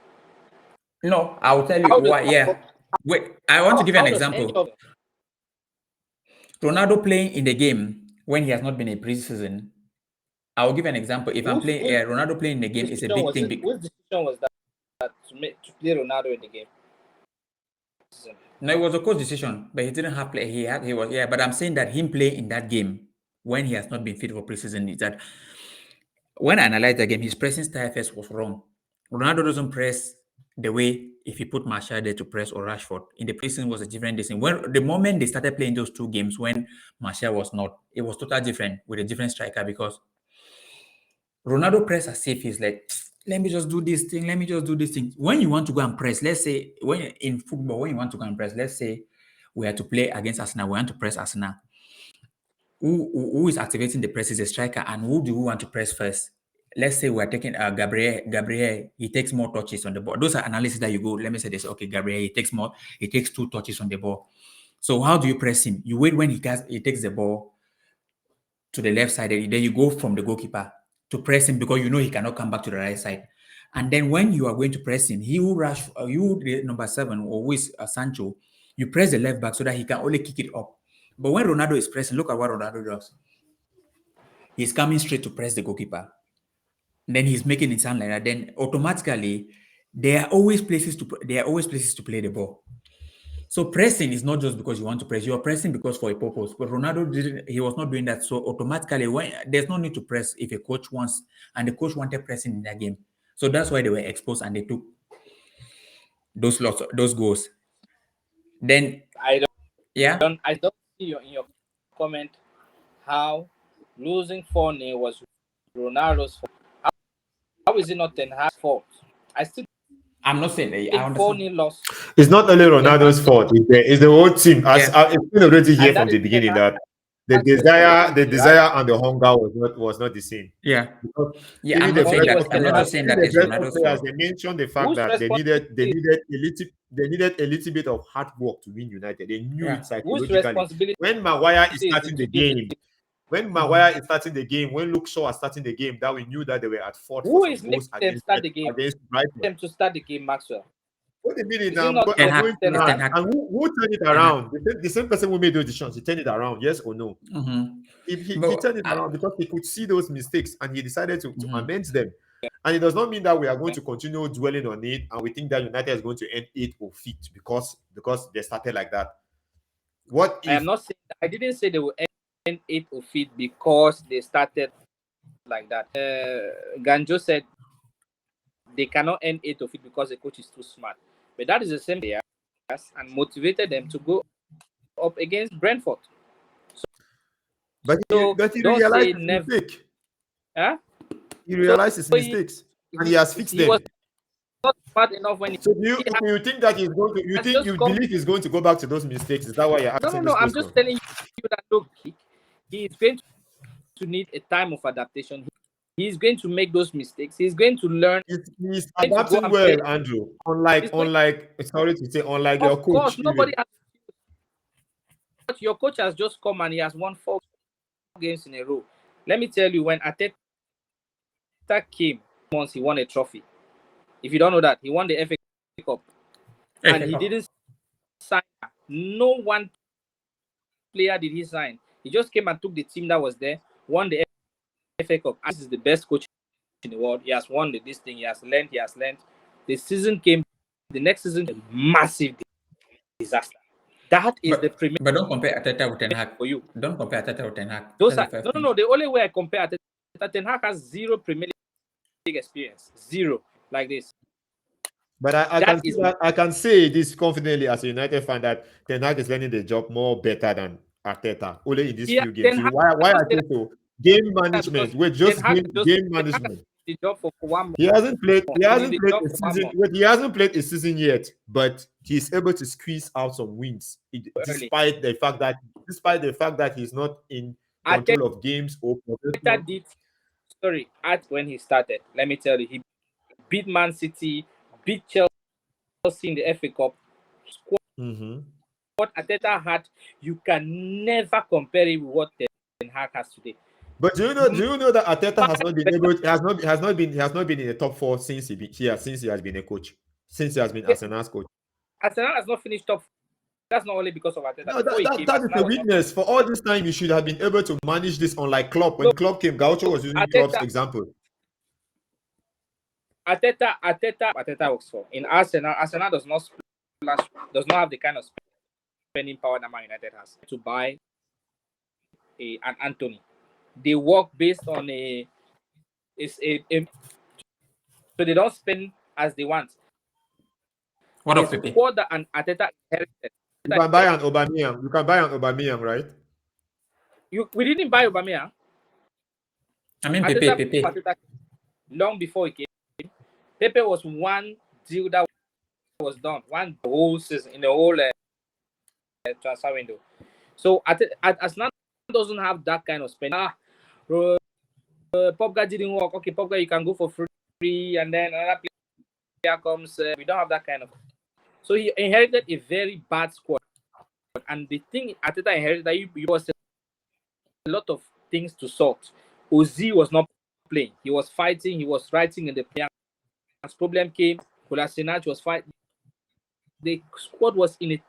No, I will tell you How does why. Yeah. Wait, I want to give you an how does any example. of Ronaldo playing in the game when he has not been in preseason. I will give an example. If I'm playing, Ronaldo playing in the game is a decision big was thing. it? Whose decision was that to play Ronaldo in the game? No, it was a coach decision, but he didn't have play. He was but I'm saying that him playing in that game when he has not been fit for preseason is that when I analyzed the game, his pressing style first was wrong. Ronaldo doesn't press the way if he put Martial there to press or Rashford. In the preseason was a different thing. When the moment they started playing those 2 games when Martial was not, it was totally different with a different striker because Ronaldo press as if he's like, let me just do this thing, let me just do this thing. When you want to go and press, let's say when in football, when you want to go and press, let's say we are to play against Arsenal, we want to press Arsenal. Who is activating the press is a striker, and who do we want to press first? Let's say we're taking Gabriel, he takes more touches on the ball. Those are analysis that you go, let me say this, okay, Gabriel, he takes 2 touches on the ball. So how do you press him? You wait when he takes the ball to the left side, then you go from the goalkeeper to press him because you know he cannot come back to the right side. And then when you are going to press him, he will rush, you, the number 7, or who is Sancho, you press the left back so that he can only kick it up. But when Ronaldo is pressing, look at what Ronaldo does. He's coming straight to press the goalkeeper. Then he's making it sound like that. Then automatically, there are always places to play the ball. So pressing is not just because you want to press. You are pressing because for a purpose. But Ronaldo didn't. He was not doing that. So automatically, when there's no need to press if a coach wants, and the coach wanted pressing in that game. So that's why they were exposed and they took those goals. Then I yeah, don't see in your comment how losing 4-0 was Ronaldo's fault. How is it not Ten Hag's fault? I still I'm not saying that. I think understand. 4-0 loss. It's not only Ten Hag, Ronaldo's fault. It's the whole team. As Yeah, it's been already here and from that the is Ten beginning that Hag's responsibility, right? and the hunger was not the same. yeah, Because yeah. even I'm the not saying Hunger Brentford was that. I'm Ten not players, Hag's just saying even that the it's Brentford Ronaldo's players, fault. they mentioned the fact whose that responsibility? they needed a little bit of hard work to win United. They knew Yeah, it Whose psychologically. responsibility When Maguire is is it starting to the give the game, when Luke Shaw was starting the game, that we knew that they were at fault for who some is making goals them start the game? against Brighton. Them to start the game, Maxwell. What do you mean Is it now? not Ten I'm Hag. going to Ten It's Hag? Ten ask. Hag. And who turned it Ten Hag. around? The same person who made those decisions, he turned it around, yes or no? He But turned it around because he could see those mistakes and he decided to mhm. amend them. And it does not mean that we are going to continue dwelling on it and we think that United is going to end 8th or 5th because they started like that. What I am if not saying. I didn't say they will end 8th or 5th because they started like that. Ganjo said they cannot end 8th or 5th because the coach is too smart. But that is the same players and motivated them to go up against Brentford. but So he don't realized say his never. mistake. Huh? He So realized his mistakes and he has fixed he was them. not smart enough when So do he you think that he's going to has just you come. believe he's going to go back to those mistakes? Is that why you're No, no, asking no. this I'm question? just telling you that look, he is going to need a time of adaptation. He's going to make those mistakes. He's going to learn. He's He's going to go adapting and play. well, Andrew. He's going, Sorry to say, unlike your of course, coach, nobody even. has. Your coach has just come and he has won 4 games in a row. Let me tell you, when Ateta came, once he won a trophy. If you don't know that, he won the FA Cup, and he didn't sign. No one player did he sign. He just came and took the team that was there, won the FA Cup. This is the best coach in the world. He has won this thing. He has learned. The season came. The next season, a massive disaster. That is the Premier But don't compare Ateta with Ten Hag. for you. Don't compare Ateta with Ten Hag. Those That's are the first thing. no. The only way I compare Ateta, Ten Hag has zero Premier League experience, zero like this. But I can say this confidently as a United fan that Ten Hag is learning the job more better than Arteta. Only in these few games. Ten Hag, Why I say so? Game because management. Wait, Ten just Hag game Ten Hag has management. the job for 1 month. He hasn't played. He He's in hasn't the played job a for 1 season. month. Wait, he hasn't played a season yet, but he's able to squeeze out some wins, despite the fact that he's not in control of games or Arteta did when he started. Let me tell you, he beat Man City, beat Chelsea in the FA Cup. What Arteta had, you can never compare it with what Ten Hag has today. But do you know that Arteta has not been able has not been in the top 4 since he has been a coach, since he has been Arsenal's coach. Arsenal has not finished top. That's not only because of Arteta. No, Before he came, that is a weakness. For all this time, you should have been able to manage this, unlike Klopp. When Klopp came, Gaucho was using Klopp's example. Arteta works for. In Arsenal does not have the kind of spending power that Man United has to buy an Anthony. They work based on so they don't spend as they want. What of The Pepe? squad that an Arteta inherited. You can buy an Aubameyang, right? We didn't buy Aubameyang. I mean Pepe. Arteta long before he came. Pepe was one deal that was done, one whole season in the whole transfer window. So Arsenal doesn't have that kind of spending. Pogba didn't work. Okay, Pogba, you can go for free, and then another player comes. We don't have that kind of. So he inherited a very bad squad, and the thing Arteta inherited that he was a lot of things to sort. Ozil was not playing. He was fighting. He was writing in the player. As problem came, Kolasinac was fighting. The squad was in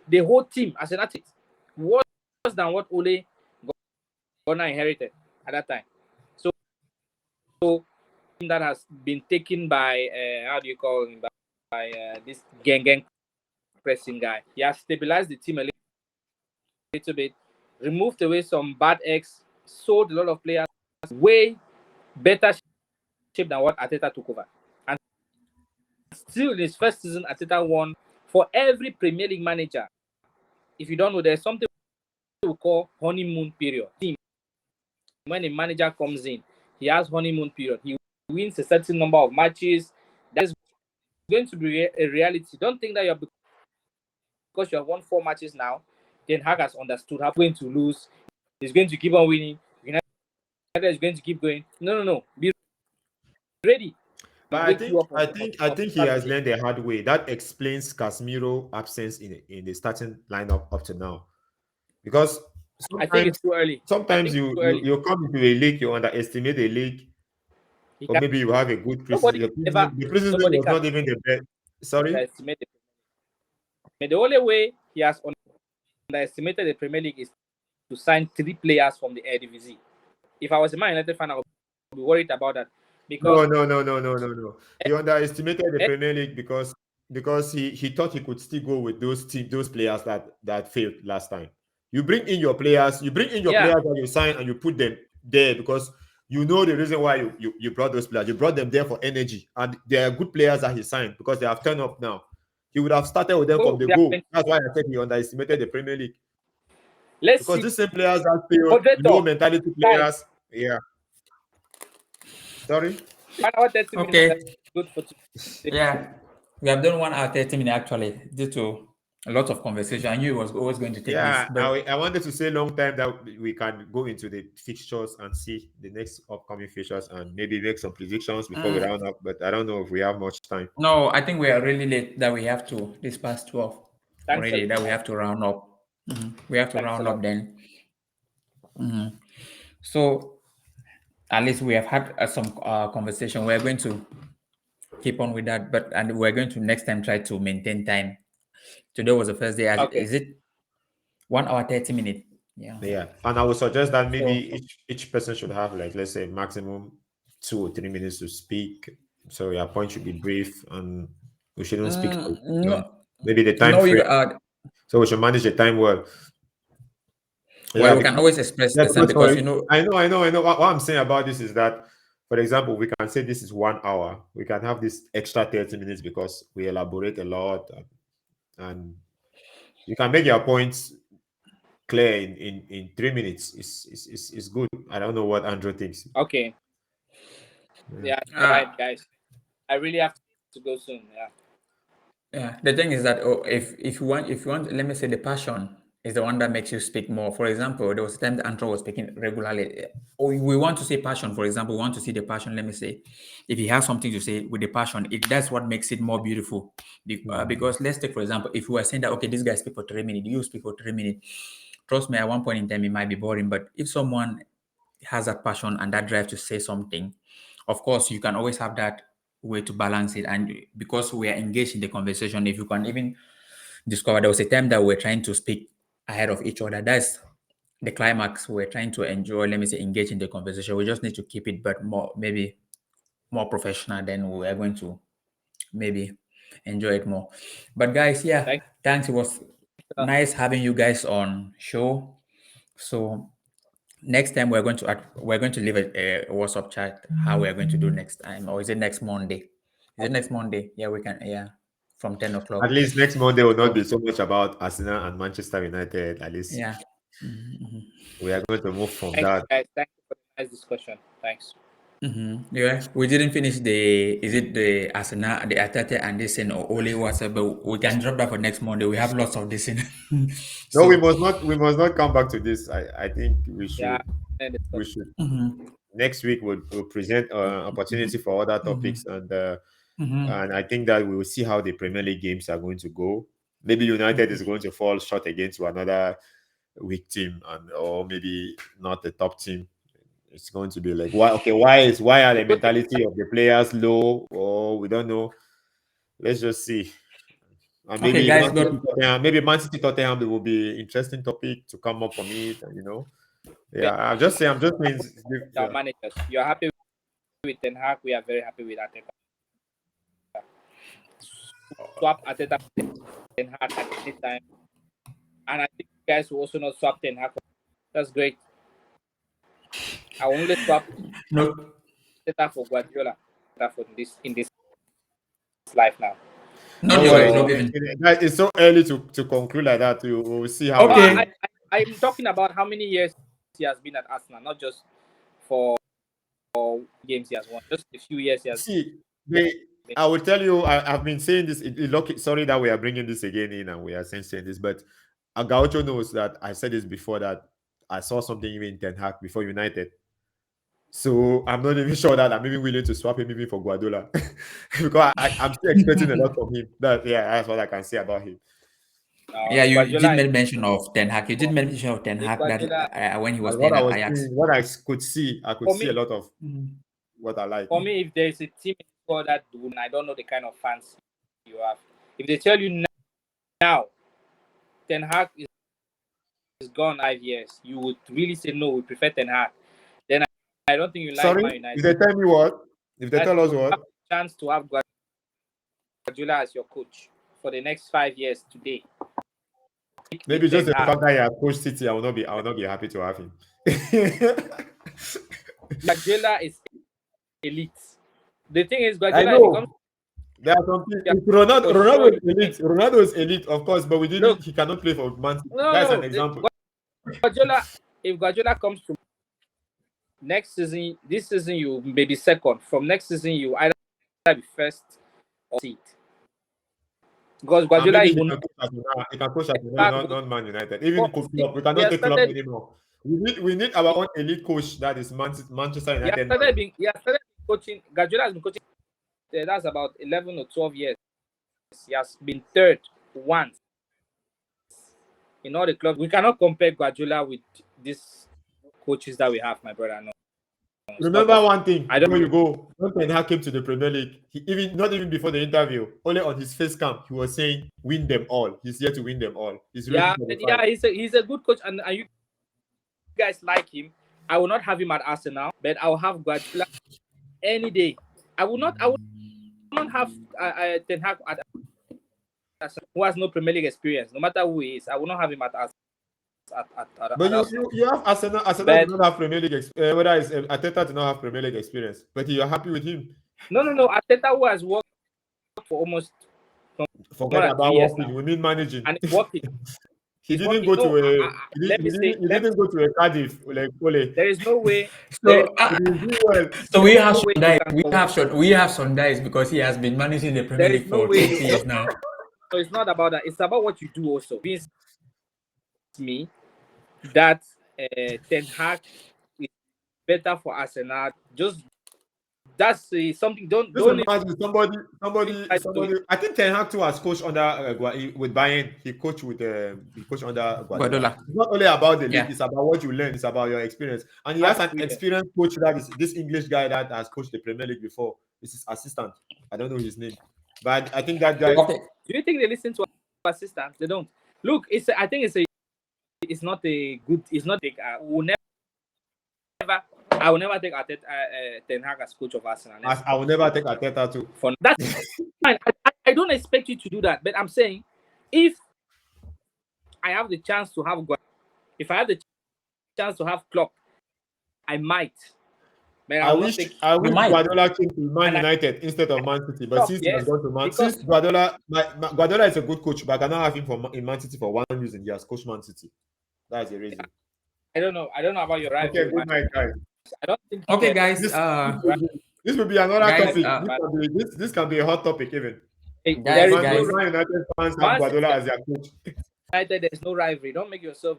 the whole team as an athlete worse than what Ole Gunnar inherited at that time. So, that has been taken by how do you call him? this gang pressing guy. He has stabilized the team a little bit, removed away some bad eggs, sold a lot of players way better shape than what Arteta took over. And still in his first season, Arteta won for every Premier League manager. If you don't know, there's something we call honeymoon period. When a manager comes in, he has honeymoon period. He wins a certain number of matches. That is going to be a reality. Don't think that because you have won 4 matches now, Ten Hag has understood how going to lose. He's going to keep on winning. United is going to keep going. No. Be ready. But Wake you up I on think he has Saturday. learned the hard way. That explains Casemiro absence in the starting lineup up to now. Because I think it's too early. sometimes you come into a league, you underestimate a league, He or can, maybe you have a good nobody preseason. can ever, The preseason nobody was can not even the best. Sorry? underestimate the Premier League. The only way he has underestimated the Premier League is to sign 3 players from the Eredivisie. If I was a Man United fan, I would be worried about that because No. He underestimated the Premier League because he thought he could still go with those players that failed last time. You bring in your players, that you sign and you put them there because you know the reason why you brought those players. You brought them there for energy, and they are good players that he signed because they have turned up now. He would have started with them from the they are goal. plenty. That's why I said he underestimated the Premier League Let's because see. these same players that failed, low Moderator, mentality guys, players. Yeah. Sorry. 1 hour 30 minutes. That's Okay. good for today. Yeah. We have done 1 hour 30 minutes actually due to a lot of conversation. I knew it was always going to take this, Yeah, but I wanted to say long time that we can go into the fixtures and see the next upcoming fixtures and maybe make some predictions before we round up. But I don't know if we have much time. no, I think we are really late that we have to this past 12 Thanks a already that we lot. have to round up. We have to Thanks a round lot. up then. So at least we have had some conversation. We're going to keep on with that, but and we're going to next time try to maintain time. Today was the first day. Okay. Is it 1 hour 30 minutes? Yeah. Yeah, and I would suggest that maybe So each person should have like let's say maximum 2 or 3 minutes to speak. So your point should be brief, and we shouldn't speak for long. no, Maybe the time no, you frame. So we should manage the time well. Yeah, well, we can because always express yeah, the same because because I know. What I'm saying about this is that, for example, we can say this is 1 hour. We can have this extra 30 minutes because we elaborate a lot, and you can make your points clear in 3 minutes. Is good. I don't know what Andrew thinks. Okay. Yeah. Yeah, you're right, guys. I really have to go soon. Yeah. yeah, the thing is that if you want, let me say the passion is the one that makes you speak more. For example, there was a time that Andrew was speaking regularly. We want to say passion. For example, we want to see the passion. Let me say, if he has something to say with the passion, that's what makes it more beautiful. Because let's take for example, if we were saying that okay, this guy speak for 3 minutes, you speak for 3 minutes. Trust me, at one point in time, it might be boring. But if someone has that passion and that drive to say something, of course, you can always have that way to balance it. And because we are engaged in the conversation, if you can even discover there was a time that we we're trying to speak ahead of each other, that's the climax. We're trying to enjoy, let me say, engage in the conversation. We just need to keep it, but more, maybe more professional. Then we are going to maybe enjoy it more. But guys, yeah, Thank thanks. It was you. nice having you guys on show. So next time we're going to leave a WhatsApp chat how we're going to do next time, or is it next Monday? Is it next Monday? Yeah, we can. Yeah, from 10 o'clock. At least next Monday will not So be so much about Arsenal and Manchester United. At least yeah. Mhm. we are going to move from Thank you, that. guys. Thank you for the nice discussion. Thanks. Yeah, we didn't finish the. Is it the Arsenal, the Atete, and this and only WhatsApp? But we can drop that for next Monday. We have lots of this in. No, So we must not come back to this. I think Yeah. we should mhm, next week we'll present opportunity for other topics, mhm. and I think that we will see how the Premier League games are going to go. Maybe United is going to fall short against another weak team, and or maybe not the top team. It's going to be like why are the mentality of the players low, or we don't know. Let's just see. And Okay, guys, good. Maybe Man City Tottenham will be interesting topic to come up from it, and yeah, I'm just saying, Our yeah. managers. You're happy with Ten Hag. We are very happy with Arteta. swap Arteta Ten Hag at any time, and I think you guys will also not swap Ten Hag. That's great. I will only swap No, Arteta for Guardiola for in this life now. not Don't you worry. guys, no So, even. Guys, it's so early to conclude like that. We'll see how no, it Okay. goes. I'm talking about how many years he has been at Arsenal, not just for games he has won, just a few years he has See, I will tell you, I've been saying this. Sorry that we are bringing this again in and we are saying this, but Gaucho knows that I said this before that I saw something even in Ten Hag before United. So I'm not even sure that I'm even willing to swap him even for Guardiola because I'm still expecting a lot from him. That's what I can say about him. Yeah, you did Guardiola make mention of Ten Hag. You did mention of Ten Hag Guardiola, that when he was And what playing I at was Ajax. seeing, what I could see, I could for see a me, lot of what I like. for me, if there is a team in the squad that do, I don't know the kind of fans you have. If they tell you now, Ten Hag is gone 5 years, you would really say no. We prefer Ten Hag. Then I don't think you like Sorry, Man if United. they tell me what? If they tell us You what? have a chance to have Guardiola as your coach for the next 5 years today. Maybe just the Ten Hag. fact that he has coached City, I will not be happy to have him. Guardiola is elite. The thing is, I Guardiola, if it comes know. There are some people. to Ronaldo is elite. Ronaldo is elite, of course, but look, he cannot play for Man City. no, That's no. an example. Guardiola, if Guardiola comes to next season, this season you may be second. From next season, you either be first or seed. Because And Guardiola maybe is he can coach Arsenal, not Man United. Even but Klopp, see, we he cannot has take Klopp started. anymore. We need our own elite coach that is Manchester United. He has started coaching. Guardiola has been coaching. That's about 11 or 12 years. He has been third once in all the clubs. We cannot compare Guardiola with these coaches that we have, my brother. No. Remember one thing I don't. before you go. When Ten Hag came to the Premier League, not even before the interview, only on his face cam, he was saying, "Win them all." He's here to win them all. He's ready for the fight. He's a good coach, and you guys like him. I will not have him at Arsenal, but I will have Guardiola any day. I will not have Ten Hag at Arsenal, who has no Premier League experience. No matter who he is, I will not have him at Arsenal. But you have Arsenal. Arsenal do not have Premier League experience. Whether it's Arteta do not have Premier League experience, but you're happy with him. No. Arteta, who has worked for almost forget about working. We mean managing. And it's working. He didn't go to a. He didn't go to a Cardiff like Ole. There is no way. So we have some guys because he has been managing the Premier League for 20 years now. So it's not about that. It's about what you do also. Means me that Ten Hag is better for Arsenal. Just that's something. Don't imagine somebody. I think Ten Hag too has coached under with Bayern. He coached under Guardiola. It's not only about the league. It's about what you learn. It's about your experience. And he has an experienced coach that is this English guy that has coached the Premier League before. It's his assistant. I don't know his name, but I think that guy. Okay. Do you think they listen to assistants? They don't. Look, I think it's not a good. It's not a. I will never take Ten Hag as coach of Arsenal. I will never take Arteta too. That's fine. I don't expect you to do that, but I'm saying if I have the chance to have Klopp, I might. But I wish Guardiola came to Man United instead of Man City, but since he has gone to Man City, since Guardiola is a good coach, but I cannot have him in Man City for one reason. He has coached Man City. That's the reason. I don't know about your right. Okay, good night, guys. I don't think. Okay, guys. This will be another topic. This can be a hot topic even. Guys, Man United fans have Guardiola as their coach. United, there's no rivalry. Don't make yourself.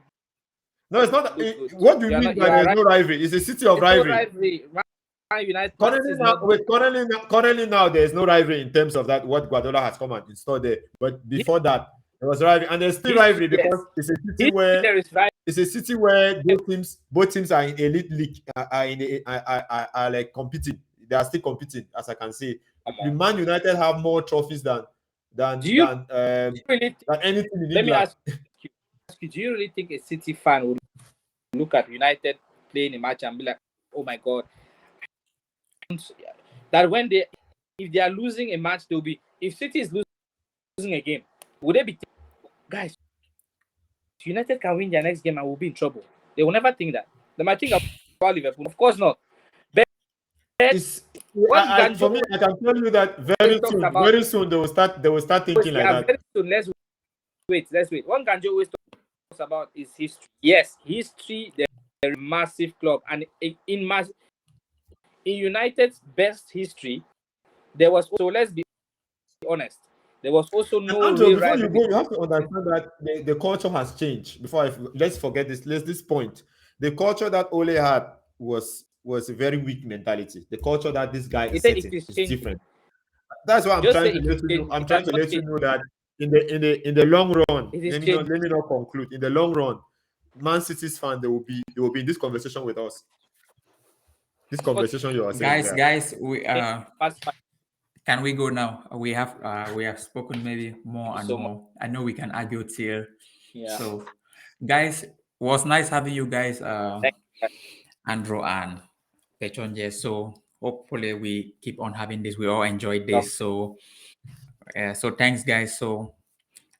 No, it's not. What do you mean by there's no rivalry? It's a city of rivalry. United currently now, there is no rivalry in terms of that what Guardiola has come and installed there. But before that, there was rivalry, and there's still rivalry because it's a city where both teams are in elite league, are like competing. They are still competing, as I can see. The Man United have more trophies than anything in England. Let me ask you, do you really think a City fan would look at United playing a match and be like, oh my God, that if they are losing a match, they'll be, if City is losing losing a game, would they be guys? United can win their next game and we'll be in trouble. They will never think that. They might think about Liverpool. Of course not. But It's what for me, Ganjo I can tell you that always talks about, very soon they will start thinking like that. very soon. Let's wait. What Ganjo always talks about is history. Yes, history. They're a massive club, and in United's best history, there was, so let's be honest, there was also no Andrew, real before you rivalry. go, you have to understand that the culture has changed. Let's forget this. This point. The culture that Ole had was a very weak mentality. The culture that this guy is setting is different. That's why I'm Just trying say to let you know. I'm it trying has to not let you changed. know that in the long run, It is let me changed. not conclude. In the long run, Man City's fan they will be in this conversation with us. This conversation you are saying, guys, we Past 5 can we go now? We have spoken maybe more and so much. more. I know we can argue till. Yeah. So, guys, was nice having you guys, Thank you. Andrew and Pechonje. So hopefully we keep on having this. We all enjoyed this. So, so thanks, guys. So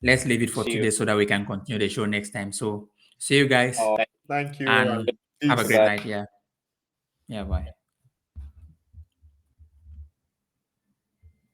let's leave it for See today you. so that we can continue the show next time. So see you guys, Oh, Thank you and and have a peace. great Bye. night. Yeah. Yeah. Bye.